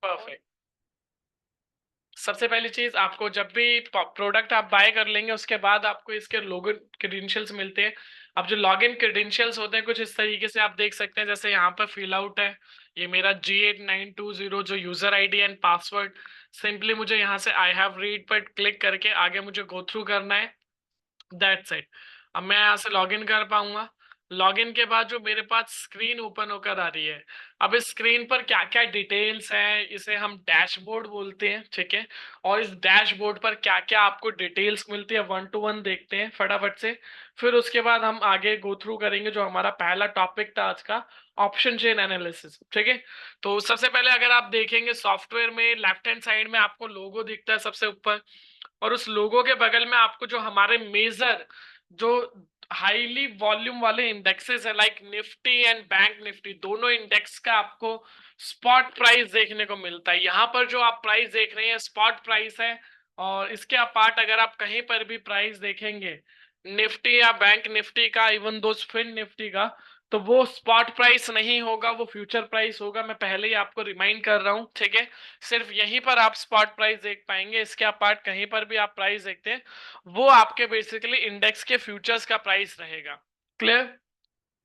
Perfect. सबसे पहली चीज, आपको जब भी प्रोडक्ट आप बाय कर लेंगे उसके बाद आपको इसके लॉगिन क्रेडेंशियल्स मिलते हैं। अब जो लॉगिन क्रेडेंशियल्स होते हैं कुछ इस तरीके से आप देख सकते हैं, जैसे यहाँ पर फिल आउट है, ये मेरा G8920 जो user ID and password. Simply मुझे यहाँ से आई हैव रीड पर क्लिक करके आगे मुझे गो थ्रू करना है। That's it. अब मैं यहाँ से लॉगिन कर पाऊंगा। लॉगिन के बाद जो मेरे पास स्क्रीन ओपन होकर आ रही है, अब इस स्क्रीन पर क्या क्या डिटेल्स हैं, इसे हम डैशबोर्ड बोलते हैं, ठीक है। और इस डैशबोर्ड पर क्या क्या आपको डिटेल्स मिलती है, वन टू वन देखते हैं फटाफट से। फिर उसके बाद हम आगे गो थ्रू करेंगे जो हमारा पहला टॉपिक था आज का, ऑप्शन चेन एनालिसिस, ठीक है। तो सबसे पहले अगर आप देखेंगे सॉफ्टवेयर में लेफ्ट हैंड साइड में आपको लोगो दिखता है सबसे ऊपर, और उस लोगो के बगल में आपको जो हमारे मेजर जो हाईली वॉल्यूम वाले इंडेक्सेस है like Nifty and bank Nifty, दोनों इंडेक्स का आपको स्पॉट प्राइस देखने को मिलता है। यहाँ पर जो आप प्राइस देख रहे हैं स्पॉट प्राइस है। और इसके अपार्ट अगर आप कहीं पर भी प्राइस देखेंगे निफ्टी या बैंक निफ्टी का, इवन दो फिन निफ्टी का, तो वो स्पॉट प्राइस नहीं होगा, वो फ्यूचर प्राइस होगा। मैं पहले ही आपको रिमाइंड कर रहा हूँ, ठीक है। सिर्फ यहीं पर आप स्पॉट प्राइस देख पाएंगे, इसके अपार्ट कहीं पर भी आप प्राइस देखते हैं वो आपके बेसिकली इंडेक्स के फ्यूचर्स का प्राइस रहेगा। क्लियर?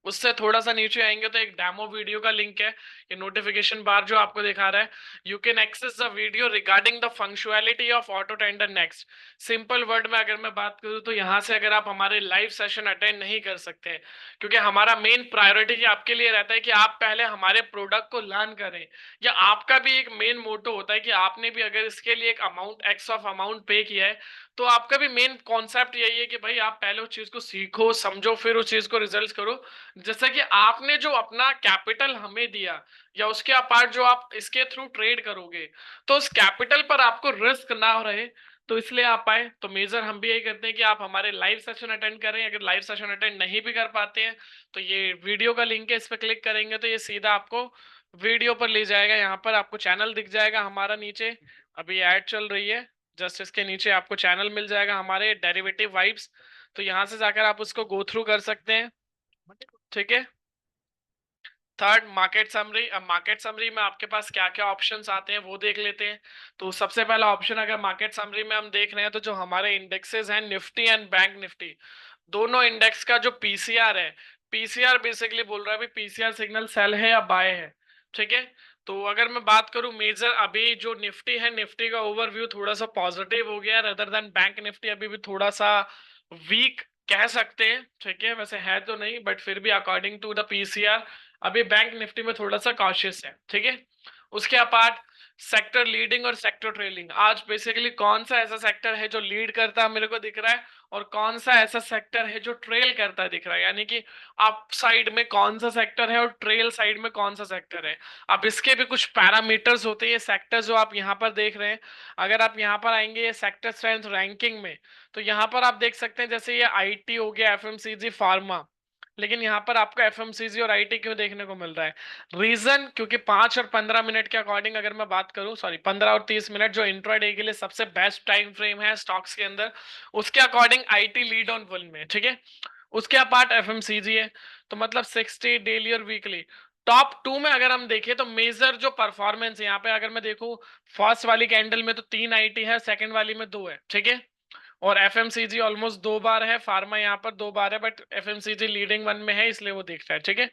उससे थोड़ा सा नीचे आएंगे तो एक डेमो वीडियो का लिंक है, ये नोटिफिकेशन बार जो आपको दिखा रहा है, you can access the video regarding the functionality of auto tender next. Simple word में अगर मैं बात करूं तो यहाँ से अगर आप हमारे लाइव सेशन अटेंड नहीं कर सकते हैं, क्योंकि हमारा मेन प्रायोरिटी आपके लिए रहता है कि आप पहले हमारे प्रोडक्ट को लर्न करें, या आपका भी एक मेन मोटो होता है कि आपने भी अगर इसके लिए एक अमाउंट एक्स ऑफ अमाउंट पे किया है, तो आपका भी मेन कॉन्सेप्ट यही है कि भाई आप पहले उस चीज को सीखो समझो फिर उस चीज को रिजल्ट करो। जैसे कि आपने जो अपना कैपिटल हमें दिया, या उसके अपार्ट जो आप इसके थ्रू ट्रेड करोगे, तो उस कैपिटल पर आपको रिस्क ना रहे, तो इसलिए आप आए। तो मेजर हम भी यही करते हैं कि आप हमारे लाइव सेशन अटेंड करें। अगर लाइव सेशन अटेंड नहीं भी कर पाते हैं तो ये वीडियो का लिंक है, इस पर क्लिक करेंगे तो ये सीधा आपको वीडियो पर ले जाएगा। यहाँ पर आपको चैनल दिख जाएगा हमारा नीचे, अभी ऐड चल रही है, जस्ट इसके नीचे आपको चैनल मिल जाएगा हमारे डेरिवेटिव वाइब्स। तो यहाँ से जाकर आप उसको गो थ्रू कर सकते हैं, ठीक है। Third, market summary. अब मार्केट समरी में आपके पास क्या क्या ऑप्शंस आते हैं वो देख लेते हैं। तो सबसे पहला ऑप्शन अगर मार्केट समरी में हम देख रहे हैं तो जो हमारे इंडेक्सेस हैं निफ्टी एंड बैंक निफ्टी, दोनों इंडेक्स का जो पीसीआर है, पीसीआर बेसिकली बोल रहा है पीसीआर सिग्नल सेल है या बाय है, ठीक है। तो अगर मैं बात करूं मेजर, अभी जो निफ्टी है निफ्टी का ओवरव्यू थोड़ा सा पॉजिटिव हो गया अदर देन बैंक निफ्टी अभी भी थोड़ा सा वीक कह सकते हैं, ठीक है। वैसे है तो नहीं बट फिर भी अकॉर्डिंग टू द पीसीआर अभी बैंक निफ्टी में थोड़ा सा कॉशियस है, ठीक है। उसके अपार्ट सेक्टर लीडिंग और सेक्टर ट्रेलिंग, आज बेसिकली कौन सा ऐसा सेक्टर है जो लीड करता है मेरे को दिख रहा है, और कौन सा ऐसा सेक्टर है जो ट्रेल करता है दिख रहा है, यानी कि अप साइड में कौन सा सेक्टर है और ट्रेल साइड में कौन सा सेक्टर है। अब इसके भी कुछ पैरामीटर्स होते हैं, ये सेक्टर जो आप यहाँ पर देख रहे हैं, अगर आप यहाँ पर आएंगे ये सेक्टर स्ट्रेंथ रैंकिंग में, तो यहाँ पर आप देख सकते हैं जैसे ये आईटी हो गया, एफएमसीजी, फार्मा। लेकिन यहाँ पर आपको एफएमसीजी और आईटी क्यों देखने को मिल रहा है? रीजन क्योंकि 5 और 15 मिनट के अकॉर्डिंग अगर मैं बात करूं, सॉरी 15 और 30 मिनट जो इंट्राडे के लिए सबसे बेस्ट टाइम फ्रेम है स्टॉक्स के अंदर, उसके according IT lead on one में, ठीक है। उसके अपार्ट एफएमसीजी है। तो मतलब 60 डेली और वीकली टॉप 2 में अगर हम देखें तो मेजर जो परफॉर्मेंस है यहाँ पे अगर मैं देखूं, फर्स्ट वाली कैंडल में तो 3 आईटी है, सेकंड वाली में 2 है, ठीक है। और एफएमसीजी ऑलमोस्ट 2 बार है, फार्मा यहाँ पर 2 बार है, बट एफएमसीजी लीडिंग वन में है इसलिए वो दिख रहा है, ठीक है।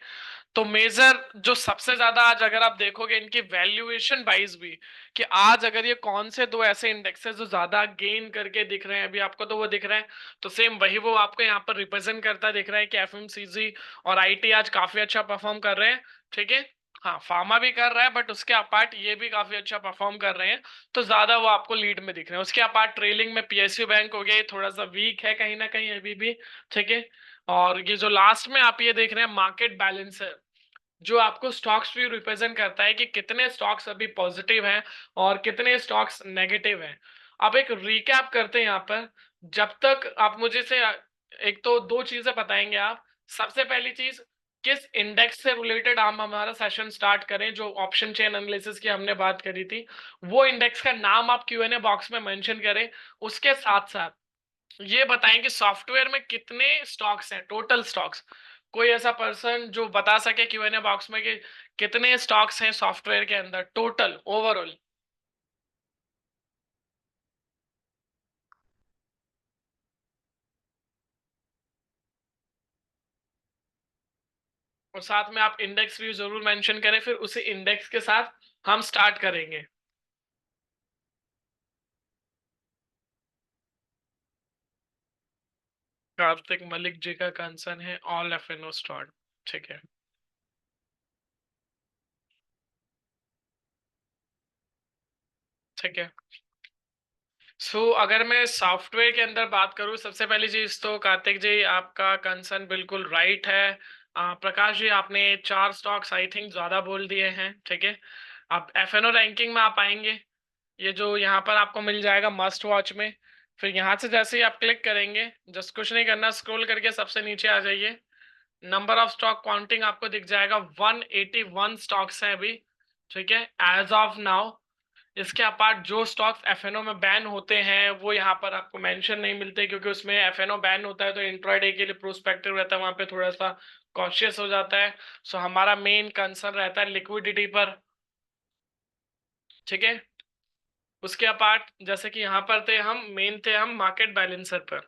तो मेजर जो सबसे ज्यादा आज अगर आप देखोगे इनकी वैल्यूएशन वाइज भी, कि आज अगर ये कौन से दो ऐसे इंडेक्सेस जो ज्यादा गेन करके दिख रहे हैं अभी आपको, तो वो दिख रहा है। तो सेम वही वो आपको यहाँ पर रिप्रेजेंट करता दिख रहा है कि एफएमसीजी और आईटी आज काफी अच्छा परफॉर्म कर रहे हैं, ठीक है। हाँ, फार्मा भी कर रहा है बट उसके अपार्ट ये भी काफी अच्छा परफॉर्म कर रहे हैं, तो ज्यादा वो आपको लीड में दिख रहे हैं। उसके अपार्ट ट्रेलिंग में पीएसयू बैंक हो गया, ये थोड़ा सा वीक है कहीं ना कहीं अभी भी, ठीक है। और ये जो लास्ट में आप ये देख रहे हैं मार्केट बैलेंस है, जो आपको स्टॉक्स भी रिप्रेजेंट करता है कि कितने स्टॉक्स अभी पॉजिटिव हैं और कितने स्टॉक्स नेगेटिव हैं। अब एक रिकैप करते हैं यहाँ पर, जब तक आप मुझे से एक तो दो चीजें बताएंगे आप। सबसे पहली चीज, किस इंडेक्स से रिलेटेड हम हमारा सेशन स्टार्ट करें, जो ऑप्शन चेन एनालिसिस की हमने बात करी थी, वो इंडेक्स का नाम आप क्यूएनए बॉक्स में मेंशन करें। उसके साथ साथ ये बताएं कि सॉफ्टवेयर में कितने स्टॉक्स हैं, टोटल स्टॉक्स, कोई ऐसा पर्सन जो बता सके Q&A बॉक्स में कि कितने स्टॉक्स हैं सॉफ्टवेयर के अंदर टोटल ओवरऑल? और साथ में आप इंडेक्स भी जरूर मेंशन करें, फिर उसी इंडेक्स के साथ हम स्टार्ट करेंगे। कार्तिक मलिक जी का कंसर्न है ऑल F&O स्टॉक। ठीक है। ठीक है। अगर मैं सॉफ्टवेयर के अंदर बात करूं, सबसे पहली चीज तो कार्तिक जी आपका कंसर्न बिल्कुल राइट है। प्रकाश जी आपने 4 स्टॉक्स आई थिंक ज्यादा बोल दिए हैं। ठीक है। अब F&O रैंकिंग में आप आएंगे, ये जो यहाँ पर आपको मिल जाएगा मस्ट वॉच में। फिर यहाँ से जैसे ही आप क्लिक करेंगे, जस्ट कुछ नहीं करना, स्क्रॉल करके सबसे नीचे आ जाइए। नंबर ऑफ स्टॉक काउंटिंग आपको दिख जाएगा, 181 स्टॉक्स हैं अभी। ठीक है, एज ऑफ नाउ। इसके अपार्ट जो स्टॉक्स F&O में बैन होते हैं वो यहाँ पर आपको मेंशन नहीं मिलते, क्योंकि उसमें F&O बैन होता है तो इंट्राडे के लिए प्रोस्पेक्टिव रहता है, वहां पे थोड़ा सा कॉशियस हो जाता है। हमारा मेन कंसर्न रहता है लिक्विडिटी पर। ठीक है। उसके अपार्ट जैसे कि यहाँ पर थे हम, मेन थे हम मार्केट बैलेंसर पर।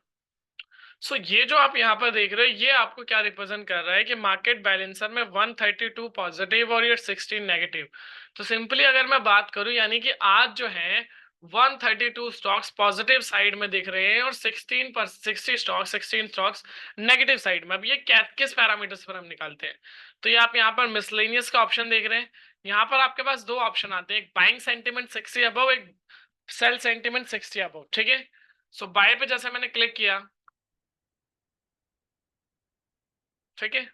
ये जो आप यहाँ पर देख रहे हो, ये आपको क्या रिप्रेजेंट कर रहा है कि मार्केट बैलेंसर में 132 पॉजिटिव और ये 16 नेगेटिव। तो सिंपली अगर मैं बात करूं, यानी कि आज जो है 132 स्टॉक्स पॉजिटिव साइड में दिख रहे हैं और 16 स्टॉक्स नेगेटिव साइड में। अब ये किस पैरामीटर्स पर हम निकालते हैं? तो ये आप यहाँ पर मिसलेनियस का ऑप्शन देख रहे हैं। यहाँ पर आपके पास दो ऑप्शन आते हैं, एक बाइंग सेंटिमेंट 60 अबव, एक सेल सेंटिमेंट 60 अबव। ठीक है। बाय पे जैसे मैंने क्लिक किया, ठीक है,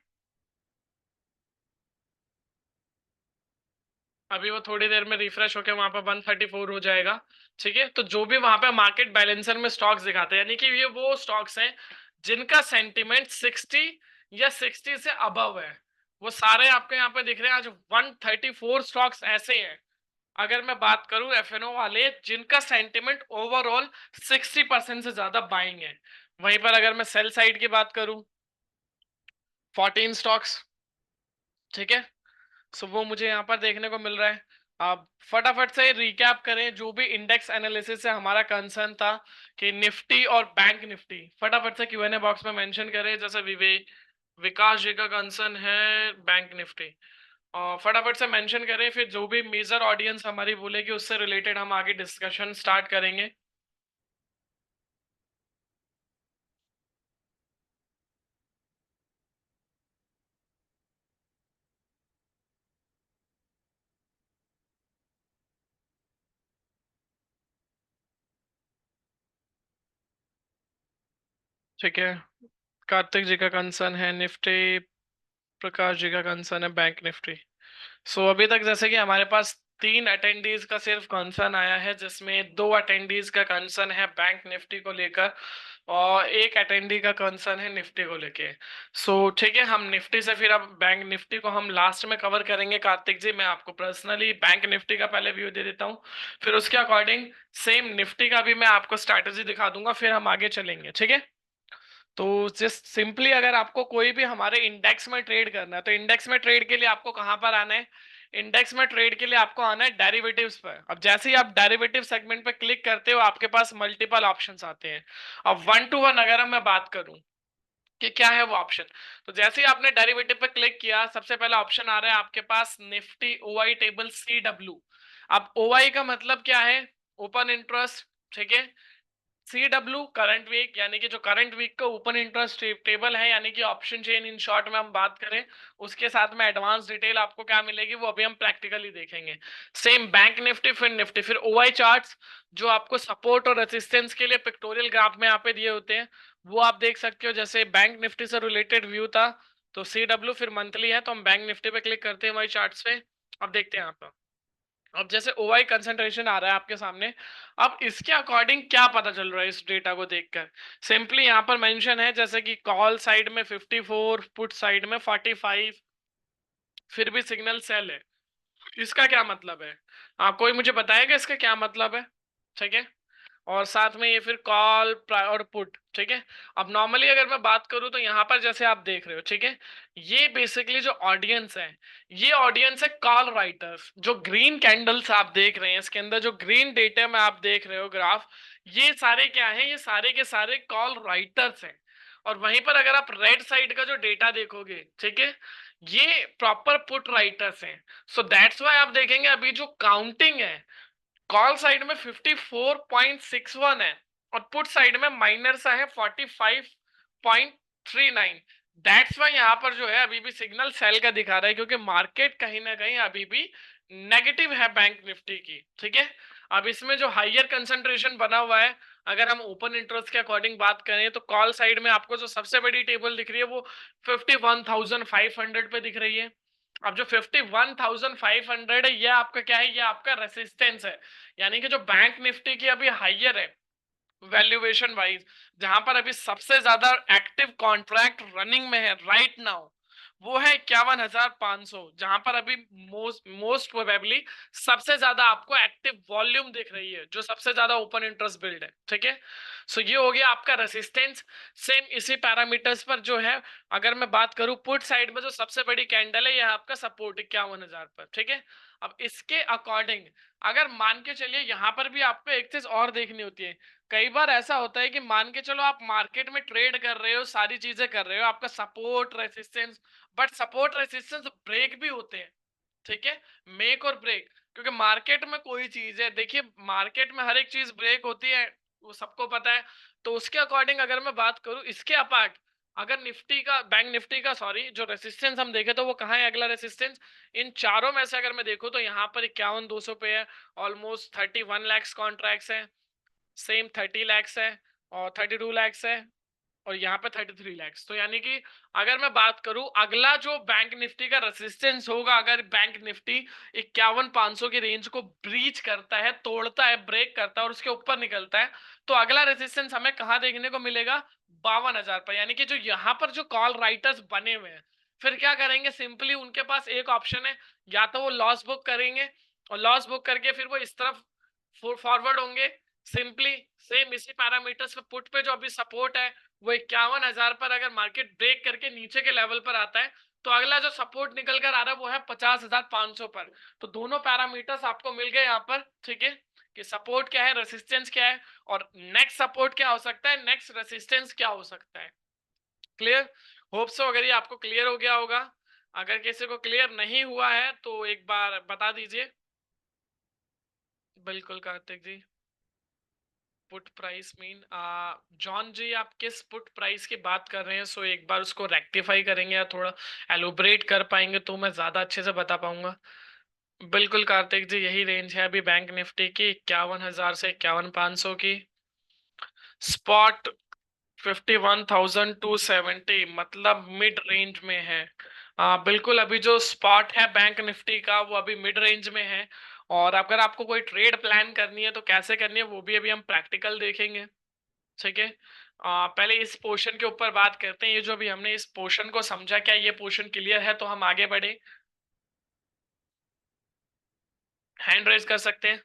अभी वो थोड़ी देर में रिफ्रेश होकर वहां पर 134 हो जाएगा। ठीक है। तो जो भी वहां पे मार्केट बैलेंसर में स्टॉक्स दिखाते हैं, यानी कि ये वो स्टॉक्स हैं जिनका सेंटिमेंट 60 या 60 से अबव है, वो सारे आपके यहाँ पे दिख रहे हैं। आज 134 स्टॉक्स ऐसे हैं, अगर मैं बात करूं F&O वाले, जिनका सेंटिमेंट ओवरऑल 60% से ज्यादा बाइंग है। वहीं पर अगर मैं सेल साइड की बात करूं, 14 स्टॉक्स। ठीक है। वो मुझे यहाँ पर देखने को मिल रहा है। आप फटाफट से रिकैप करें जो भी इंडेक्स एनालिसिस से हमारा कंसर्न था कि निफ्टी और बैंक निफ्टी, फटाफट से Q&A बॉक्स में मेंशन करें। जैसे विवेक विकास जी का कंसर्न है बैंक निफ्टी, और फटाफट से मेंशन करें, फिर जो भी मेजर ऑडियंस हमारी बोलेगी उससे रिलेटेड हम आगे डिस्कशन स्टार्ट करेंगे। ठीक है। कार्तिक जी का कंसर्न है निफ्टी, प्रकाश जी का कंसर्न है बैंक निफ्टी। अभी तक जैसे कि हमारे पास 3 अटेंडीज का सिर्फ कंसर्न आया है, जिसमें 2 अटेंडीज का कंसर्न है बैंक निफ्टी को लेकर और एक अटेंडी का कंसर्न है निफ्टी को लेके। ठीक है, हम निफ्टी से फिर अब बैंक निफ्टी को हम लास्ट में कवर करेंगे। कार्तिक जी, मैं आपको पर्सनली बैंक निफ्टी का पहले व्यू दे देता हूँ, फिर उसके अकॉर्डिंग सेम निफ्टी का भी मैं आपको स्ट्रैटेजी दिखा दूंगा, फिर हम आगे चलेंगे। ठीक है। तो जस्ट सिंपली अगर आपको कोई भी हमारे इंडेक्स में ट्रेड करना है, तो इंडेक्स में ट्रेड के लिए आपको कहां पर आना है? इंडेक्स में ट्रेड के लिए आपको आना है डेरिवेटिव्स पर। अब जैसे ही आप डेरिवेटिव सेगमेंट पर क्लिक करते हो, आपके पास मल्टीपल ऑप्शंस आते हैं। अब 1 to 1 अगर मैं बात करूं कि क्या है वो ऑप्शन, तो जैसे ही आपने डेरिवेटिव पे क्लिक किया, सबसे पहला ऑप्शन आ रहा है आपके पास निफ्टी ओआई टेबल CW। अब ओआई का मतलब क्या है? Open interest. ठीक है। CW करंट वीक, यानी कि जो करंट वीक का ओपन इंटरेस्ट टेबल है, यानी कि ऑप्शन चेन इन शॉर्ट में हम बात करें। उसके साथ में एडवांस डिटेल आपको क्या मिलेगी वो अभी हम प्रैक्टिकली देखेंगे। सेम बैंक निफ्टी, फिर निफ्टी, फिर ओआई चार्ट्स, जो आपको सपोर्ट और रेजिस्टेंस के लिए पिक्टोरियल ग्राफ में यहाँ पे दिए होते हैं, वो आप देख सकते हो। जैसे बैंक निफ्टी से रिलेटेड व्यू था, तो CW फिर मंथली है, तो हम बैंक निफ्टी पे क्लिक करते हैं, ओआई चार्ट्स पे। अब देखते हैं यहाँ पर, अब जैसे ओआई कंसंट्रेशन आ रहा है आपके सामने। अब इसके अकॉर्डिंग क्या पता चल रहा है इस डेटा को देखकर? सिंपली यहाँ पर मेंशन है जैसे कि कॉल साइड में 54, पुट साइड में 45, फिर भी सिग्नल सेल है। इसका क्या मतलब है? कोई मुझे बताएगा इसका क्या मतलब है? ठीक है। और साथ में ये फिर कॉल और पुट, ठीक है। अब नॉर्मली अगर मैं बात करूं तो यहाँ पर जैसे आप देख रहे हो, ठीक है, ये बेसिकली जो ऑडियंस है, ये ऑडियंस है कॉल राइटर्स। जो ग्रीन कैंडल्स आप देख रहे हैं इसके अंदर, जो ग्रीन डेटा में आप देख रहे हो ग्राफ, ये सारे क्या है, ये सारे के सारे कॉल राइटर्स हैं। और वहीं पर अगर आप रेड साइड का जो डेटा देखोगे, ठीक है, ये प्रॉपर पुट राइटर्स हैं। सो दैट्स वाई आप देखेंगे अभी जो काउंटिंग है, कॉल साइड में 54.61 है और पुट साइड में माइनर सा है 45.39। दैट्स वाई यहाँ पर जो है अभी भी सिग्नल सेल का दिखा रहा है, क्योंकि मार्केट कहीं ना कहीं अभी भी नेगेटिव है बैंक निफ्टी की, ठीक है। अब इसमें जो हाइयर कंसंट्रेशन बना हुआ है, अगर हम ओपन इंटरेस्ट के अकॉर्डिंग बात करें तो कॉल साइड में आपको जो सबसे बड़ी टेबल दिख रही है वो 51,500 पे दिख रही है। अब जो 51,500 है, ये आपका क्या है, ये आपका रेसिस्टेंस है। यानी कि जो बैंक निफ्टी की अभी हाइयर है वैल्यूएशन वाइज, जहां पर अभी सबसे ज्यादा एक्टिव कॉन्ट्रैक्ट रनिंग में है राइट नाउ, वो है 51,500, जहां पर अभी मोस्ट प्रोबेबली सबसे ज्यादा आपको एक्टिव वॉल्यूम दिख रही है, जो सबसे ज्यादा ओपन इंटरेस्ट बिल्ड है, ठीक है। सो ये हो गया आपका रेसिस्टेंस। सेम इसी पैरामीटर्स पर जो है, अगर मैं बात करूं पुट साइड में जो सबसे बड़ी कैंडल है, यह आपका सपोर्ट 51,000 पर, ठीक है। अब इसके अकॉर्डिंग अगर मान के चलिए, यहां पर भी आपको एक चीज और देखनी होती है। कई बार ऐसा होता है कि मान के चलो आप मार्केट में ट्रेड कर रहे हो, सारी चीजें कर रहे हो, आपका support resistance, but support resistance break भी होते हैं, ठीक है, मेक और ब्रेक। क्योंकि मार्केट में कोई चीज है, देखिए मार्केट में हर एक चीज ब्रेक होती है, वो सबको पता है। तो उसके अकॉर्डिंग अगर मैं बात करूं इसके अपार्ट, अगर निफ्टी का, बैंक निफ्टी का सॉरी, जो रेसिस्टेंस हम देखें तो वो कहाँ है, अगला रेसिस्टेंस इन चारों में से अगर मैं देखूं तो यहाँ पर 51,200 पे है। ऑलमोस्ट 31 लाख कॉन्ट्रैक्ट्स है, सेम 30 लाख है और 32 लाख है और यहाँ पे 33 लाख। तो यानी कि अगर मैं बात करूं अगला जो बैंक निफ्टी का रेसिस्टेंस होगा, अगर बैंक निफ्टी 51,500 की रेंज को ब्रीच करता है, तोड़ता है, ब्रेक करता है और उसके ऊपर निकलता है, तो अगला रेसिस्टेंस हमें कहाँ देखने को मिलेगा, 52,000 पर। यानी कि जो यहाँ पर जो कॉल राइटर्स बने हुए हैं, फिर क्या करेंगे, सिंपली उनके पास एक ऑप्शन है, या तो वो लॉस बुक करेंगे और लॉस बुक करके फिर वो इस तरफ फॉरवर्ड होंगे। सिंपली सेम इसी पैरामीटर्स पे पुट पे जो अभी सपोर्ट है वो 51,000 पर, अगर मार्केट ब्रेक करके नीचे के लेवल पर आता है तो अगला जो सपोर्ट निकल कर आ रहा है वो है 50,500 पर। तो दोनों पैरामीटर्स आपको मिल गए यहाँ पर, ठीक है, कि सपोर्ट क्या है, रेसिस्टेंस क्या है और नेक्स्ट सपोर्ट क्या हो सकता है, नेक्स्ट रेसिस्टेंस क्या हो सकता है। क्लियर? होप सो अगर ये आपको क्लियर हो गया होगा। अगर किसी को क्लियर नहीं हुआ है तो एक बार बता दीजिए। बिल्कुल कार्तिक जी। पुट प्राइस मीन, जॉन जी आप किस पुट प्राइस की बात कर रहे हैं, सो एक बार उसको रेक्टिफाई करेंगे या थोड़ा एलोबरेट कर पाएंगे तो मैं ज्यादा अच्छे से बता पाऊंगा। बिल्कुल कार्तिक जी, यही रेंज है अभी बैंक निफ्टी की, 51,000 से 51,500 की। स्पॉट 51,270, मतलब मिड रेंज में है। बिल्कुल, अभी जो स्पॉट है बैंक निफ्टी का वो अभी मिड रेंज में है। और अगर आपको कोई ट्रेड प्लान करनी है तो कैसे करनी है वो भी अभी हम प्रैक्टिकल देखेंगे, ठीक है। पहले इस पोर्शन के ऊपर बात करते हैं। ये जो अभी हमने इस पोर्शन को समझा, क्या ये पोर्शन क्लियर है, तो हम आगे बढ़े। हैंड रेज कर सकते हैं।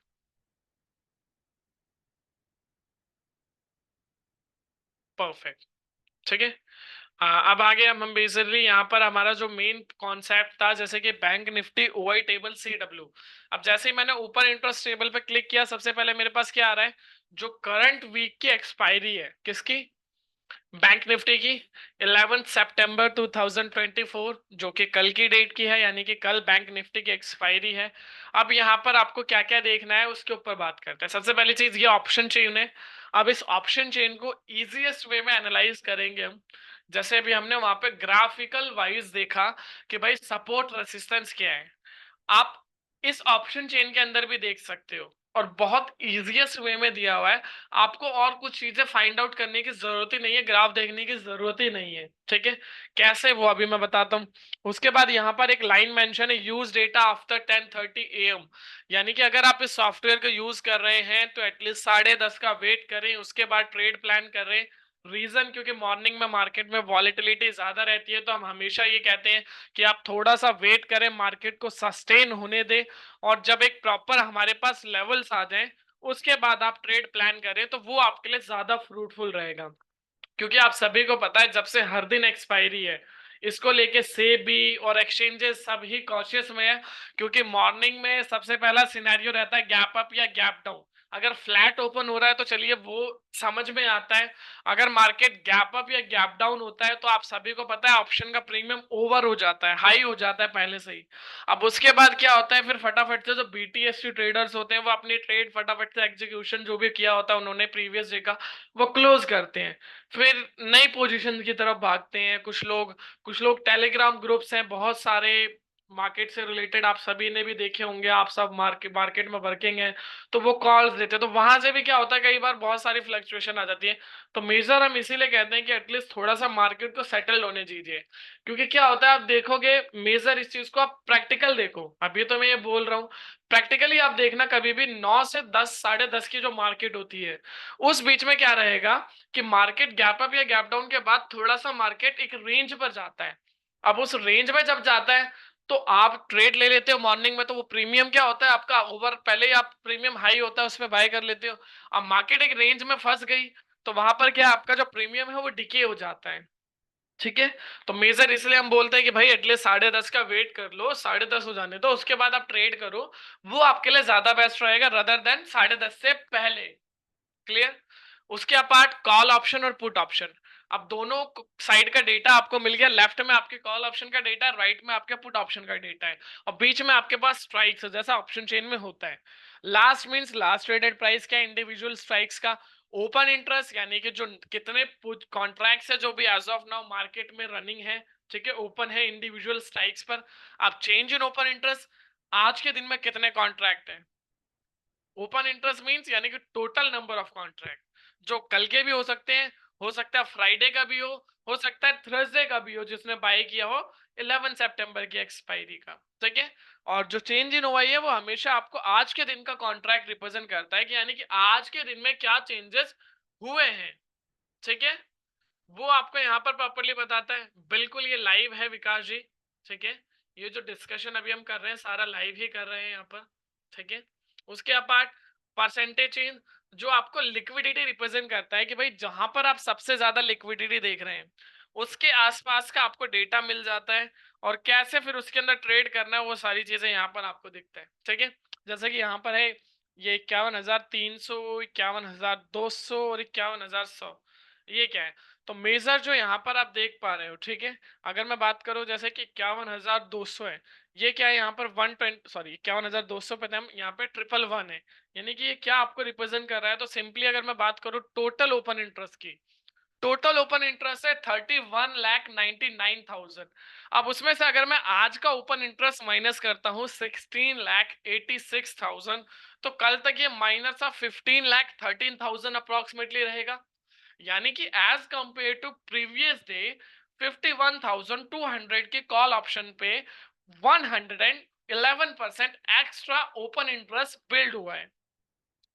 परफेक्ट, ठीक है। अब आगे हम बेसिकली यहाँ पर हमारा जो मेन कॉन्सेप्ट था, जैसे कि bank Nifty OI table CW। अब जैसे ही मैंने ऊपर इंटरेस्ट टेबल पे क्लिक किया, सबसे पहले मेरे पास क्या आ रहा है, जो करंट वीक की एक्सपायरी है, किसकी, बैंक निफ्टी की, 11 सितंबर 2024, जो कि कल की डेट की है, यानी कि कल बैंक निफ्टी की एक्सपायरी है। अब यहाँ पर आपको क्या क्या देखना है उसके ऊपर बात करते हैं। सबसे पहली चीज ये ऑप्शन चेन है। अब इस ऑप्शन चेन को इजीएस्ट वे में एनालाइज करेंगे हम। जैसे अभी हमने वहां पे ग्राफिकल वाइज देखा कि भाई सपोर्ट रेसिस्टेंस क्या है, आप इस ऑप्शन चेन के अंदर भी देख सकते हो और बहुत इजीएस्ट वे में दिया हुआ है। आपको और कुछ चीजें फाइंड आउट करने की जरूरत ही नहीं है, ग्राफ देखने की जरूरत ही नहीं है, ठीक है। कैसे, वो अभी मैं बताता हूँ। उसके बाद यहाँ पर एक लाइन मेंशन है, यूज डेटा आफ्टर 10:30 AM। यानी कि अगर आप इस सॉफ्टवेयर को यूज कर रहे हैं तो एटलीस्ट 10:30 का वेट करें, उसके बाद ट्रेड प्लान करें। रीजन, क्योंकि मॉर्निंग में मार्केट में वॉलेटिलिटी ज्यादा रहती है, तो हम हमेशा ये कहते हैं कि आप थोड़ा सा वेट करें, मार्केट को सस्टेन होने दें और जब एक प्रॉपर हमारे पास लेवल्स आ जाएं उसके बाद आप ट्रेड प्लान करें तो वो आपके लिए ज्यादा फ्रूटफुल रहेगा। क्योंकि आप सभी को पता है जब से हर दिन एक्सपायरी है, इसको लेके सेबी और एक्सचेंजेस सब ही कॉशियस में है। क्योंकि मॉर्निंग में सबसे पहला सिनेरियो रहता है गैप अप या गैप डाउन। अगर फ्लैट ओपन हो रहा है तो चलिए वो समझ में आता है। अगर मार्केट गैप अप या गैप डाउन होता है तो आप सभी को पता है ऑप्शन का प्रीमियम ओवर हो जाता है, हाई हो जाता है पहले से ही। अब उसके बाद क्या होता है, फिर फटाफट से जो बीटीएससी ट्रेडर्स होते हैं वो अपनी ट्रेड फटाफट से एग्जीक्यूशन जो भी किया होता है उन्होंने प्रीवियस डे का, वो क्लोज करते हैं। फिर नई पोजीशन की तरफ भागते हैं कुछ लोग टेलीग्राम ग्रुप्स हैं बहुत सारे मार्केट से रिलेटेड, आप सभी ने भी देखे होंगे, आप सब मार्केट मार्केट में वर्किंग है, तो वो कॉल्स देते हैं। तो वहां से भी क्या होता है, कई बार बहुत सारी फ्लक्चुएशन आ जाती है। तो मेजर हम इसीलिए कहते हैं कि एटलीस्ट थोड़ा सा मार्केट को सेटल होने दीजिए। क्योंकि क्या होता है, आप देखोगे मेजर इस चीज को, आप प्रैक्टिकल देखो, अभी तो मैं ये बोल रहा हूँ, प्रैक्टिकली आप देखना कभी भी 9 से 10, 10:30 की जो मार्केट होती है उस बीच में क्या रहेगा कि मार्केट गैप अप या गैप डाउन के बाद थोड़ा सा मार्केट एक रेंज पर जाता है। अब उस रेंज में जब जाता है तो आप ट्रेड ले लेते हो मॉर्निंग में, तो वो प्रीमियम क्या होता है आपका ओवर, पहले ही आप प्रीमियम हाई होता है उसमें बाय कर लेते हो। अब मार्केट एक रेंज में फंस गई तो वहां पर क्या आपका जो प्रीमियम है वो डिके हो जाता है। ठीक है। तो मेजर इसलिए हम बोलते हैं कि भाई एटलीस्ट 10:30 का वेट कर लो, 10:30 हो जाने दो, उसके बाद आप ट्रेड करो। वो आपके लिए ज्यादा बेस्ट रहेगा रदर देन 10:30 से पहले। क्लियर। उसके अपार्ट कॉल ऑप्शन और पुट ऑप्शन, अब दोनों साइड का डेटा आपको मिल गया। लेफ्ट में आपके कॉल ऑप्शन का डेटा है, राइट में आपके पुट ऑप्शन का डेटा है, और बीच में आपके पास स्ट्राइक्स है जैसा ऑप्शन चेन में होता है। Last means last traded price क्या, इंडिविजुअल स्ट्राइक्स का। ओपन इंटरेस्ट यानी कि जो कितने कॉन्ट्रैक्ट्स है जो भी एज ऑफ नाउ मार्केट में रनिंग है, ठीक है, ओपन है इंडिविजुअल स्ट्राइक्स पर। आप चेंज इन ओपन इंटरेस्ट, आज के दिन में कितने कॉन्ट्रैक्ट है। ओपन इंटरेस्ट मींस यानी कि टोटल नंबर ऑफ कॉन्ट्रैक्ट, जो कल के भी हो सकते हैं, हो सकता है फ्राइडे का भी हो सकता है थर्सडे का भी हो जिसने बाय किया हो 11 सितंबर की एक्सपायरी का। ठीक है। और जो चेंज इन हुआ है वो हमेशा आपको आज के दिन का कॉन्ट्रैक्ट रिप्रेजेंट करता है कि यानी कि आज के दिन में क्या चेंजेस हुए हैं। ठीक है। वो आपको यहाँ पर प्रॉपरली बताता है। बिल्कुल ये लाइव है विकास जी। ठीक है। ये जो डिस्कशन अभी हम कर रहे हैं सारा लाइव ही कर रहे हैं यहाँ पर। ठीक है। उसके अपार्ट परसेंटेज चेंज, जो आपको लिक्विडिटी रिप्रेजेंट करता है कि भाई जहां पर आप सबसे ज्यादा लिक्विडिटी देख रहे हैं उसके आसपास का आपको डेटा मिल जाता है, और कैसे फिर उसके अंदर ट्रेड करना है वो सारी चीजें यहाँ पर आपको दिखता है। ठीक है। जैसे कि यहाँ पर है ये 51,300, 51,200 और 51,100, ये क्या है। तो मेजर जो यहाँ पर आप देख पा रहे हो, ठीक है, अगर मैं बात करूं जैसे कि 51,200 है, ये क्या है यहाँ पर 120, सॉरी 51,200 पे यहाँ पे 111 है। यानी कि ये क्या आपको रिप्रेजेंट कर रहा है, तो सिंपली अगर मैं बात करूं टोटल ओपन इंटरेस्ट की, टोटल ओपन इंटरेस्ट है 31,99,000। अब उसमें से अगर मैं आज का ओपन इंटरेस्ट माइनस करता हूँ 16,86,000, तो कल तक ये माइनस ऑफ 15,13,000 अप्रोक्सीमेटली रहेगा। यानी कि as compare to previous day 51,200 के कॉल ऑप्शन पे 111% एक्स्ट्रा ओपन इंटरेस्ट बिल्ड हुआ है।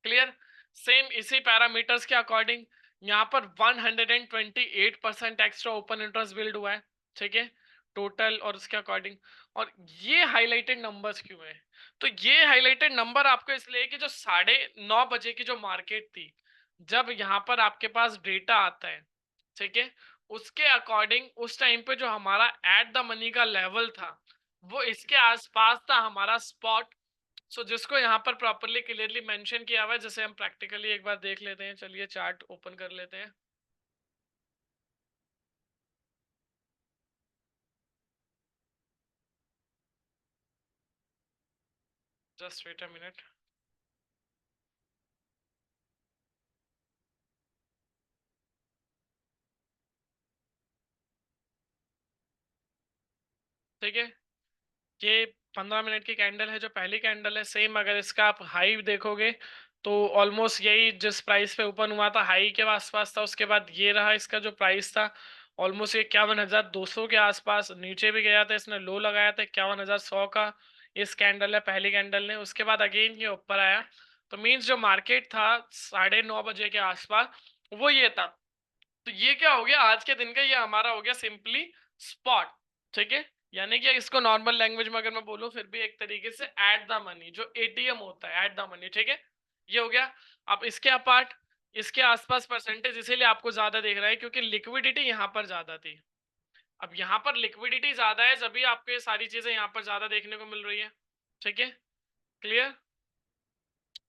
क्लियर। सेम इसी पैरामीटर्स के अकॉर्डिंग यहाँ पर 128% एक्स्ट्रा ओपन इंटरेस्ट बिल्ड हुआ है। ठीक है। टोटल और उसके अकॉर्डिंग। और ये हाईलाइटेड नंबर्स क्यों है, तो ये हाईलाइटेड नंबर आपको इसलिए कि जो 9:30 की जो मार्केट थी, जब यहाँ पर आपके पास डेटा आता है, ठीक है, उसके अकॉर्डिंग उस टाइम पे जो हमारा एट द मनी का लेवल था वो इसके आसपास था हमारा स्पॉट। जिसको यहाँ पर प्रॉपरली क्लियरली मेंशन किया हुआ है, जैसे हम प्रैक्टिकली एक बार देख लेते हैं, चलिए चार्ट ओपन कर लेते हैं। Just wait a minute. ठीक है। ये 15 मिनट की कैंडल है, जो पहली कैंडल है सेम, अगर इसका आप हाई देखोगे तो ऑलमोस्ट यही जिस प्राइस पे ओपन हुआ था हाई के आसपास था, उसके बाद ये रहा इसका जो प्राइस था ऑलमोस्ट 51,200 के आसपास, नीचे भी गया था, इसने लो लगाया था 51,100 का। इस कैंडल है पहली कैंडल ने, उसके बाद अगेन ये ऊपर आया। तो मीन्स जो मार्केट था 9:30 के आसपास वो ये था। तो ये क्या हो गया आज के दिन का, ये हमारा हो गया सिंपली स्पॉट। ठीक है। यानी कि इसको नॉर्मल लैंग्वेज में अगर मैं बोलूं फिर भी एक तरीके से एट द मनी, जो एटीएम होता है एट द मनी। ठीक है। ये हो गया। अब इसके अपार्ट इसके आसपास परसेंटेज इसीलिए आपको ज्यादा देख रहा है क्योंकि लिक्विडिटी यहाँ पर ज्यादा थी। अब यहाँ पर लिक्विडिटी ज्यादा है, जब आपको ये सारी चीजें यहाँ पर ज्यादा देखने को मिल रही है। ठीक है, क्लियर।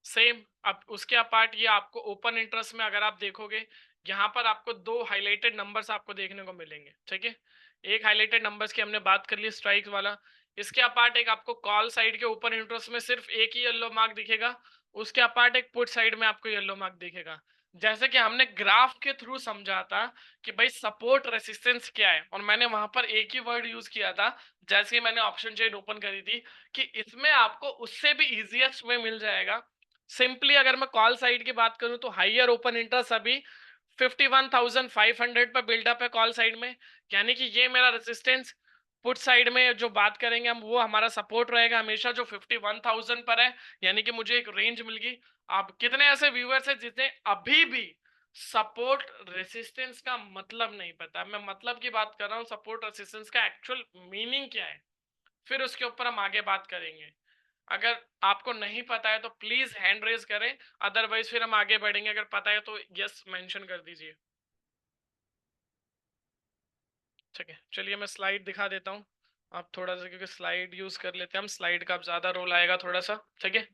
सेम अब उसके अपार्ट ये आपको ओपन इंटरेस्ट में अगर आप देखोगे, यहाँ पर आपको दो हाईलाइटेड नंबर्स आपको देखने को मिलेंगे। ठीक है, एक हाईलाइटेड नंबर्स की हमने बात कर ली, स्ट्राइक वाला। इसके अपार्ट एक आपको कॉल साइड के ओपन इंटरेस्ट में सिर्फ एक ही येलो मार्क दिखेगा। उसके अपार्ट एक पुट साइड में आपको येलो मार्क दिखेगा। जैसे कि हमने ग्राफ के थ्रू समझा था कि भाई सपोर्ट रेसिस्टेंस क्या है, और मैंने वहां पर एक ही वर्ड यूज किया था जैसे ही मैंने ऑप्शन चेन ओपन करी थी, कि इसमें आपको उससे भी इजीएस्ट में मिल जाएगा। सिंपली अगर मैं कॉल साइड की बात करूं तो हाइयर ओपन इंटरेस्ट अभी 51,500 पर बिल्डअप है कॉल साइड में, यानी कि ये मेरा रेजिस्टेंस। पुट साइड में जो बात करेंगे हम, वो हमारा सपोर्ट रहेगा हमेशा जो 51,000 पर है, यानी कि मुझे एक रेंज मिल गई। अब कितने ऐसे व्यूअर्स हैं जिन्हें अभी भी सपोर्ट रेसिस्टेंस का मतलब नहीं पता। मैं मतलब की बात कर रहा हूँ, सपोर्ट रेसिस्टेंस का एक्चुअल मीनिंग क्या है, फिर उसके ऊपर हम आगे बात करेंगे। अगर आपको नहीं पता है तो प्लीज हैंड रेज करें, अदरवाइज फिर हम आगे बढ़ेंगे। अगर पता है तो यस मेंशन कर दीजिए। ठीक है, चलिए मैं स्लाइड दिखा देता हूँ। आप थोड़ा सा, क्योंकि स्लाइड यूज कर लेते हैं हम, स्लाइड का अब ज्यादा रोल आएगा थोड़ा सा। ठीक है,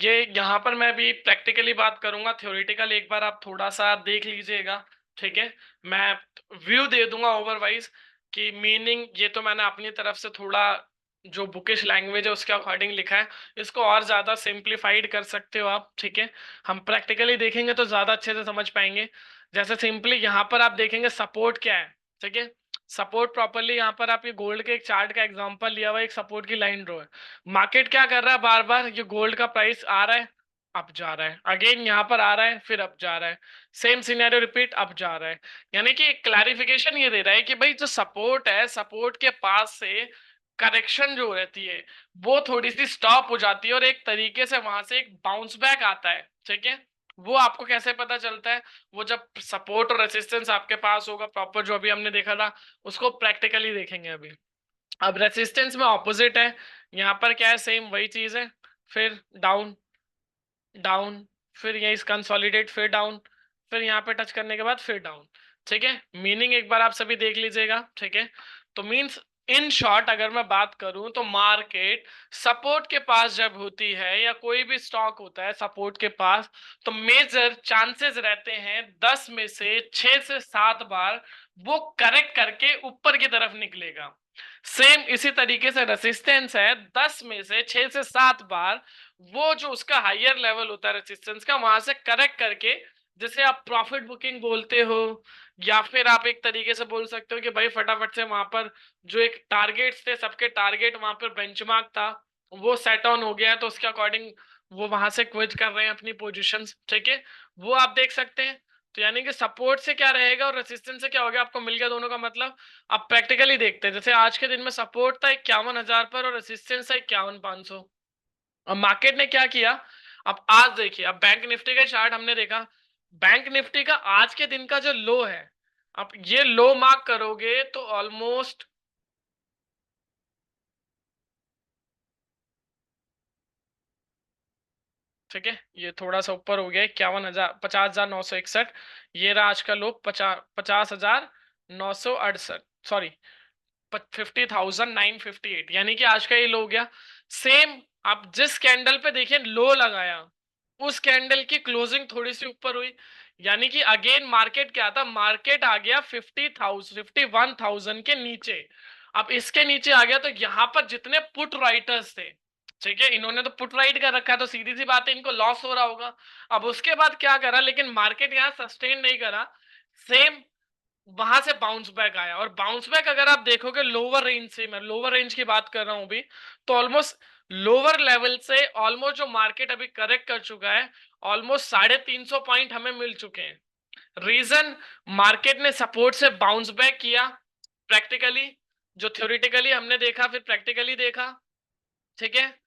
ये यहाँ पर मैं भी प्रैक्टिकली बात करूंगा, थ्योरेटिकल एक बार आप थोड़ा सा देख लीजिएगा। ठीक है, मैं व्यू दे दूंगा ओवरवाइज कि मीनिंग, ये तो मैंने अपनी तरफ से थोड़ा जो बुकिश लैंग्वेज है उसके अकॉर्डिंग लिखा है, इसको और ज्यादा सिंप्लीफाइड कर सकते हो आप। ठीक है, हम प्रैक्टिकली देखेंगे तो ज्यादा अच्छे से समझ पाएंगे। जैसे सिंपली यहाँ पर आप देखेंगे सपोर्ट क्या है। ठीक है, सपोर्ट प्रॉपरली यहाँ पर आप ये गोल्ड के एक चार्ट का एग्जांपल लिया हुआ, एक सपोर्ट की लाइन ड्रॉ है। मार्केट क्या कर रहा है, बार बार ये गोल्ड का प्राइस आ रहा है, अप जा रहा है, अगेन यहाँ पर आ रहा है, फिर अप जा रहा है, सेम सिनेरियो रिपीट, अप जा रहा है। यानी कि क्लैरिफिकेशन ये दे रहा है कि भाई जो सपोर्ट है, सपोर्ट के पास से करेक्शन जो रहती है वो थोड़ी सी स्टॉप हो जाती है और एक तरीके से वहां से एक बाउंस बैक आता है। ठीक है, वो आपको कैसे पता चलता है, वो जब सपोर्ट और रेसिस्टेंस आपके पास होगा प्रॉपर, जो अभी हमने देखा था, उसको प्रैक्टिकली देखेंगे अभी। अब रेसिस्टेंस में ऑपोजिट है, यहाँ पर क्या है, सेम वही चीज है, फिर डाउन, डाउन, फिर यही कंसोलिडेट, फिर डाउन, फिर यहाँ पे टच करने के बाद फिर डाउन। ठीक है, मीनिंग एक बार आप सभी देख लीजिएगा। ठीक है, तो मींस इन शॉर्ट अगर मैं बात करूं तो मार्केट सपोर्ट के पास जब होती है या कोई भी स्टॉक होता है सपोर्ट के पास, तो मेजर चांसेस रहते हैं 10 में से 6 से 7 बार वो करेक्ट करके ऊपर की तरफ निकलेगा। सेम इसी तरीके से रेसिस्टेंस है, 10 में से 6 से 7 बार वो जो उसका हायर लेवल होता है रेसिस्टेंस का, वहां से करेक्ट करके, जिसे आप प्रॉफिट बुकिंग बोलते हो, या फिर आप एक तरीके से बोल सकते हो कि भाई फटाफट से वहां पर जो एक टारगेट्स थे, सबके टारगेट वहां पर बेंचमार्क था, वो सेट ऑन हो गया है, तो उसके अकॉर्डिंग वो वहां से क्विट कर रहे हैं अपनी पोजीशंस। ठीक है, वो आप देख सकते हैं। तो यानी कि सपोर्ट से क्या रहेगा और रेसिस्टेंस से क्या हो गया, आपको मिल गया दोनों का मतलब। अब प्रैक्टिकली देखते हैं, जैसे आज के दिन में सपोर्ट था 51,000 पर और रेसिस्टेंस था 51,500। अब मार्केट ने क्या किया, अब आज देखिए, अब बैंक निफ्टी का चार्ट हमने देखा, बैंक निफ्टी का आज के दिन का जो लो है, अब ये लो मार्क करोगे तो ऑलमोस्ट, ठीक है, ये थोड़ा सा ऊपर हो गया, 51,000, 50,961। ये रहा आज का लो, 50,968, सॉरी 50,958, यानी कि आज का ये लो हो गया। सेम आप जिस कैंडल पे देखिए लो लगाया, उस कैंडल की क्लोजिंग थोड़ी सी ऊपर हुई, यानी कि अगेन मार्केट क्या था, मार्केट आ गया 51,000 के नीचे। अब इसके नीचे आ गया तो यहां पर जितने पुट राइटर्स थे, ठीक है, इन्होंने तो पुट राइट कर रखा है, तो सीधी सी बात है इनको लॉस हो रहा होगा। अब उसके बाद क्या करा, लेकिन मार्केट यहां सस्टेन नहीं करा, सेम वहां से बाउंस बैक आया। और बाउंस बैक अगर आप देखोगे लोअर रेंज से, मैं लोअर रेंज की बात कर रहा हूं अभी, तो ऑलमोस्ट लोअर लेवल से ऑलमोस्ट जो मार्केट अभी करेक्ट कर चुका है, ऑलमोस्ट 350 पॉइंट हमें मिल चुके हैं। रीजन, मार्केट ने सपोर्ट से बाउंस बैक किया, प्रैक्टिकली जो थ्योरेटिकली हमने देखा फिर प्रैक्टिकली देखा। ठीक है,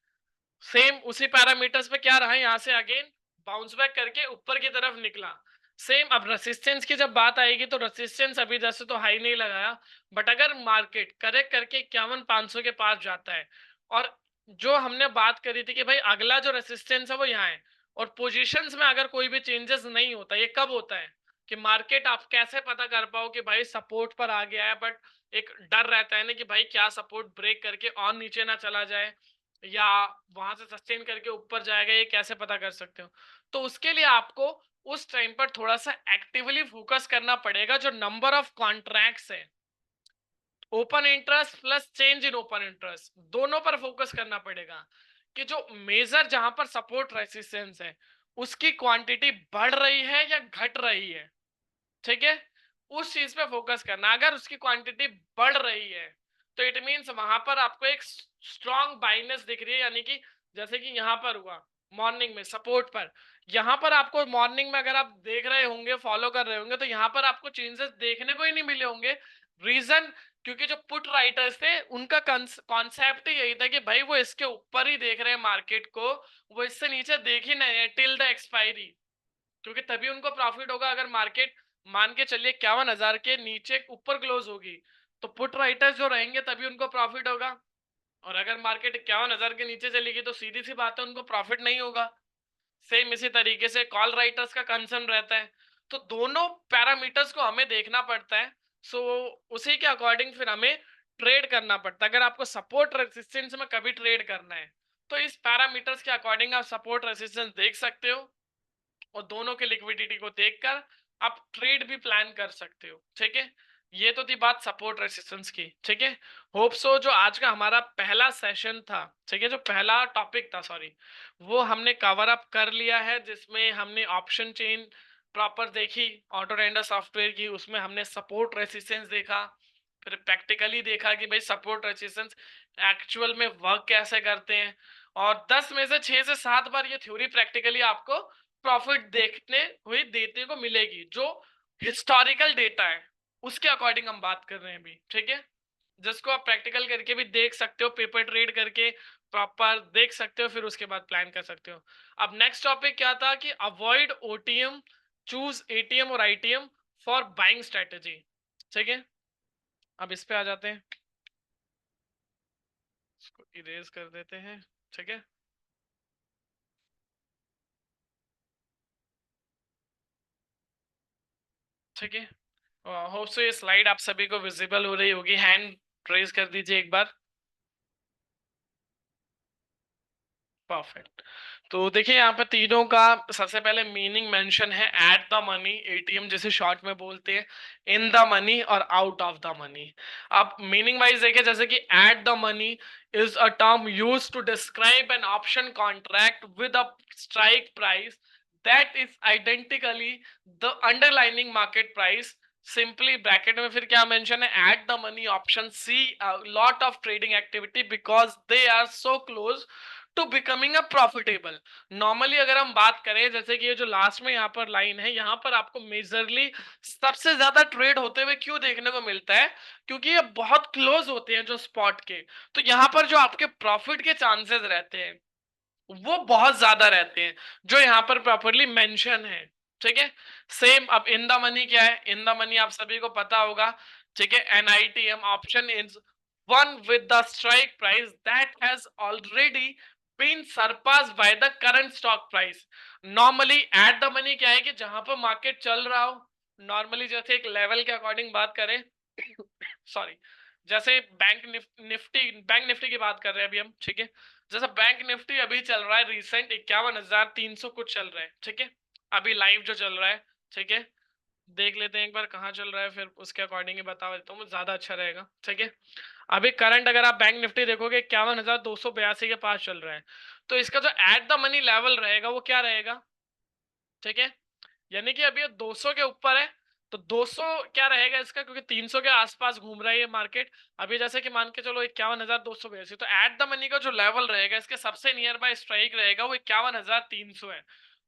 सेम उसी पैरामीटर्स पे क्या रहा, यहां से अगेन बाउंस बैक करके ऊपर की तरफ निकला। सेम अब रेसिस्टेंस की जब बात आएगी तो रेसिस्टेंस अभी जैसे तो हाई नहीं लगाया, बट अगर मार्केट करेक्ट करके 51,500 के पास जाता है, और जो हमने बात करी थी कि भाई अगला जो रेसिस्टेंस है वो यहाँ है, और पोजीशंस में अगर कोई भी चेंजेस नहीं होता, ये कब होता है कि मार्केट आप कैसे पता कर पाओ कि भाई सपोर्ट पर आ गया है, बट एक डर रहता है ना कि भाई क्या सपोर्ट ब्रेक करके और नीचे ना चला जाए या वहां से सस्टेन करके ऊपर जाएगा, ये कैसे पता कर सकते हो? तो उसके लिए आपको उस टाइम पर थोड़ा सा एक्टिवली फोकस करना पड़ेगा, जो नंबर ऑफ कॉन्ट्रैक्ट्स है, open interest plus change in open interest, दोनों पर फोकस करना पड़ेगा कि जो मेजर जहां पर सपोर्ट रेसिस्टेंस है उसकी क्वांटिटी बढ़ रही है या घट रही है, ठीक है? उस चीज पे फोकस करना। अगर उसकी क्वांटिटी बढ़ रही है तो इट मींस वहां पर आपको एक स्ट्रॉन्ग बाइनेस दिख रही है, यानी कि जैसे कि यहां पर हुआ मॉर्निंग में सपोर्ट पर, यहां पर आपको मॉर्निंग में अगर आप देख रहे होंगे, फॉलो कर रहे होंगे, तो यहां पर आपको चेंजेस देखने को ही नहीं मिले होंगे। रीजन, क्योंकि जो पुट राइटर्स थे उनका कॉन्सेप्ट ही यही था कि भाई वो इसके ऊपर ही देख रहे हैं मार्केट को, वो इससे नीचे देख ही नहीं है टिल द एक्सपायरी, क्योंकि तभी उनको प्रॉफिट होगा। अगर मार्केट मान के चलिए 51,000 के नीचे ऊपर क्लोज होगी तो पुट राइटर्स जो रहेंगे तभी उनको प्रॉफिट होगा, और अगर मार्केट 51,000 के नीचे चलेगी तो सीधी सी बात है उनको प्रॉफिट नहीं होगा। सेम इसी तरीके से कॉल राइटर्स का कंसर्न रहता है। तो दोनों पैरामीटर्स को हमें देखना पड़ता है। सो उसी के अकॉर्डिंग फिर हमें ट्रेड करना पड़ता है। अगर आपको सपोर्ट रेसिस्टेंस में कभी ट्रेड करना है तो इस पैरामीटर्स के अकॉर्डिंग आप सपोर्ट रेसिस्टेंस देख सकते हो, और दोनों के लिक्विडिटी को देखकर आप ट्रेड भी प्लान कर सकते हो, ठीक है? ये तो थी बात सपोर्ट रेसिस्टेंस की, ठीक है? होप सो जो आज का हमारा पहला सेशन था, ठीक है, जो पहला टॉपिक था, सॉरी, वो हमने कवर अप कर लिया है, जिसमें हमने ऑप्शन चेन प्रॉपर देखी ऑटो रेंडर सॉफ्टवेयर की, उसमें हमने सपोर्ट रेसिस्टेंस देखा, फिर प्रैक्टिकली देखा कि भाई सपोर्ट रेसिस्टेंस एक्चुअल में वर्क कैसे करते हैं, और 10 में से 6 से 7 बार ये थ्योरी प्रैक्टिकली आपको प्रॉफिट देखने हुई देने को मिलेगी। जो हिस्टोरिकल डेटा है उसके अकॉर्डिंग हम बात कर रहे हैं अभी, ठीक है? जिसको आप प्रैक्टिकल करके भी देख सकते हो, पेपर ट्रेड करके प्रॉपर देख सकते हो, फिर उसके बाद प्लान कर सकते हो। अब नेक्स्ट टॉपिक क्या था कि अवॉइड ओटीएम, चूज एटीएम और आईटीएम फॉर बाइंग स्ट्रेटेजी, ठीक है? अब इस पे आ जाते हैं, इसको इरेज कर देते हैं, ठीक है? ठीक है, होप सो ये स्लाइड आप सभी को विजिबल हो रही होगी। हैंड रेज कर दीजिए एक बार। परफेक्ट। तो देखिए यहाँ पे तीनों का सबसे पहले मीनिंग मेंशन है, एट द मनी, एटीएम जिसे शॉर्ट में बोलते हैं, इन द मनी और आउट ऑफ द मनी। अब मीनिंग वाइज देखिए, जैसे कि at the money is a term used to describe an option contract with a strike price that is identically the underlining market price. Simply bracket में फिर क्या mention है, at the money option see lot of trading activity because they are so close to becoming a profitable. Normally अगर हम बात करें, जैसे कि ये जो लास्ट में यहाँ पर लाइन है, यहाँ पर आपको मेजरली सबसे ज्यादा ट्रेड होते हुए क्यों देखने को मिलता है, क्योंकि ये बहुत क्लोज होते हैं जो स्पॉट के, तो यहाँ पर जो आपके प्रॉफिट के चांसेस रहते हैं वो बहुत ज्यादा रहते हैं, जो यहाँ पर प्रॉपरली मेंशन है, ठीक है? सेम अब इन द मनी क्या है, इन द मनी आप सभी को पता होगा, ठीक है? NITM option is one with the strike price that has already been surpassed by the current stock price। Normally eight the money क्या है कि जहां पर मार्केट चल रहा हो, नॉर्मली जैसे एक लेवल के अकॉर्डिंग बात करें, सॉरी, जैसे बैंक निफ्टी की बात कर रहे हैं अभी हम, ठीक है? जैसे बैंक निफ्टी अभी चल रहा है रिसेंट 51,300 कुछ चल रहा है, ठीक है? अभी लाइव जो चल रहा है, ठीक है? देख लेते हैं एक बार कहाँ चल रहा है, फिर उसके अकॉर्डिंग ही बता देता हूँ, ज्यादा अच्छा रहेगा, ठीक है? अभी करंट अगर आप बैंक निफ्टी देखोगे 51,282 के पास चल रहा है, तो इसका जो एट द मनी लेवल रहेगा वो क्या रहेगा, ठीक है? यानी कि अभी ये 200 के ऊपर है, तो 200 क्या रहेगा इसका, क्योंकि 300 के आसपास घूम रहा है ये मार्केट। अभी जैसे कि मान के चलो 51,282, तो एट द मनी का जो लेवल रहेगा इसके सबसे नियर बाय स्ट्राइक रहेगा वो 51,300 है।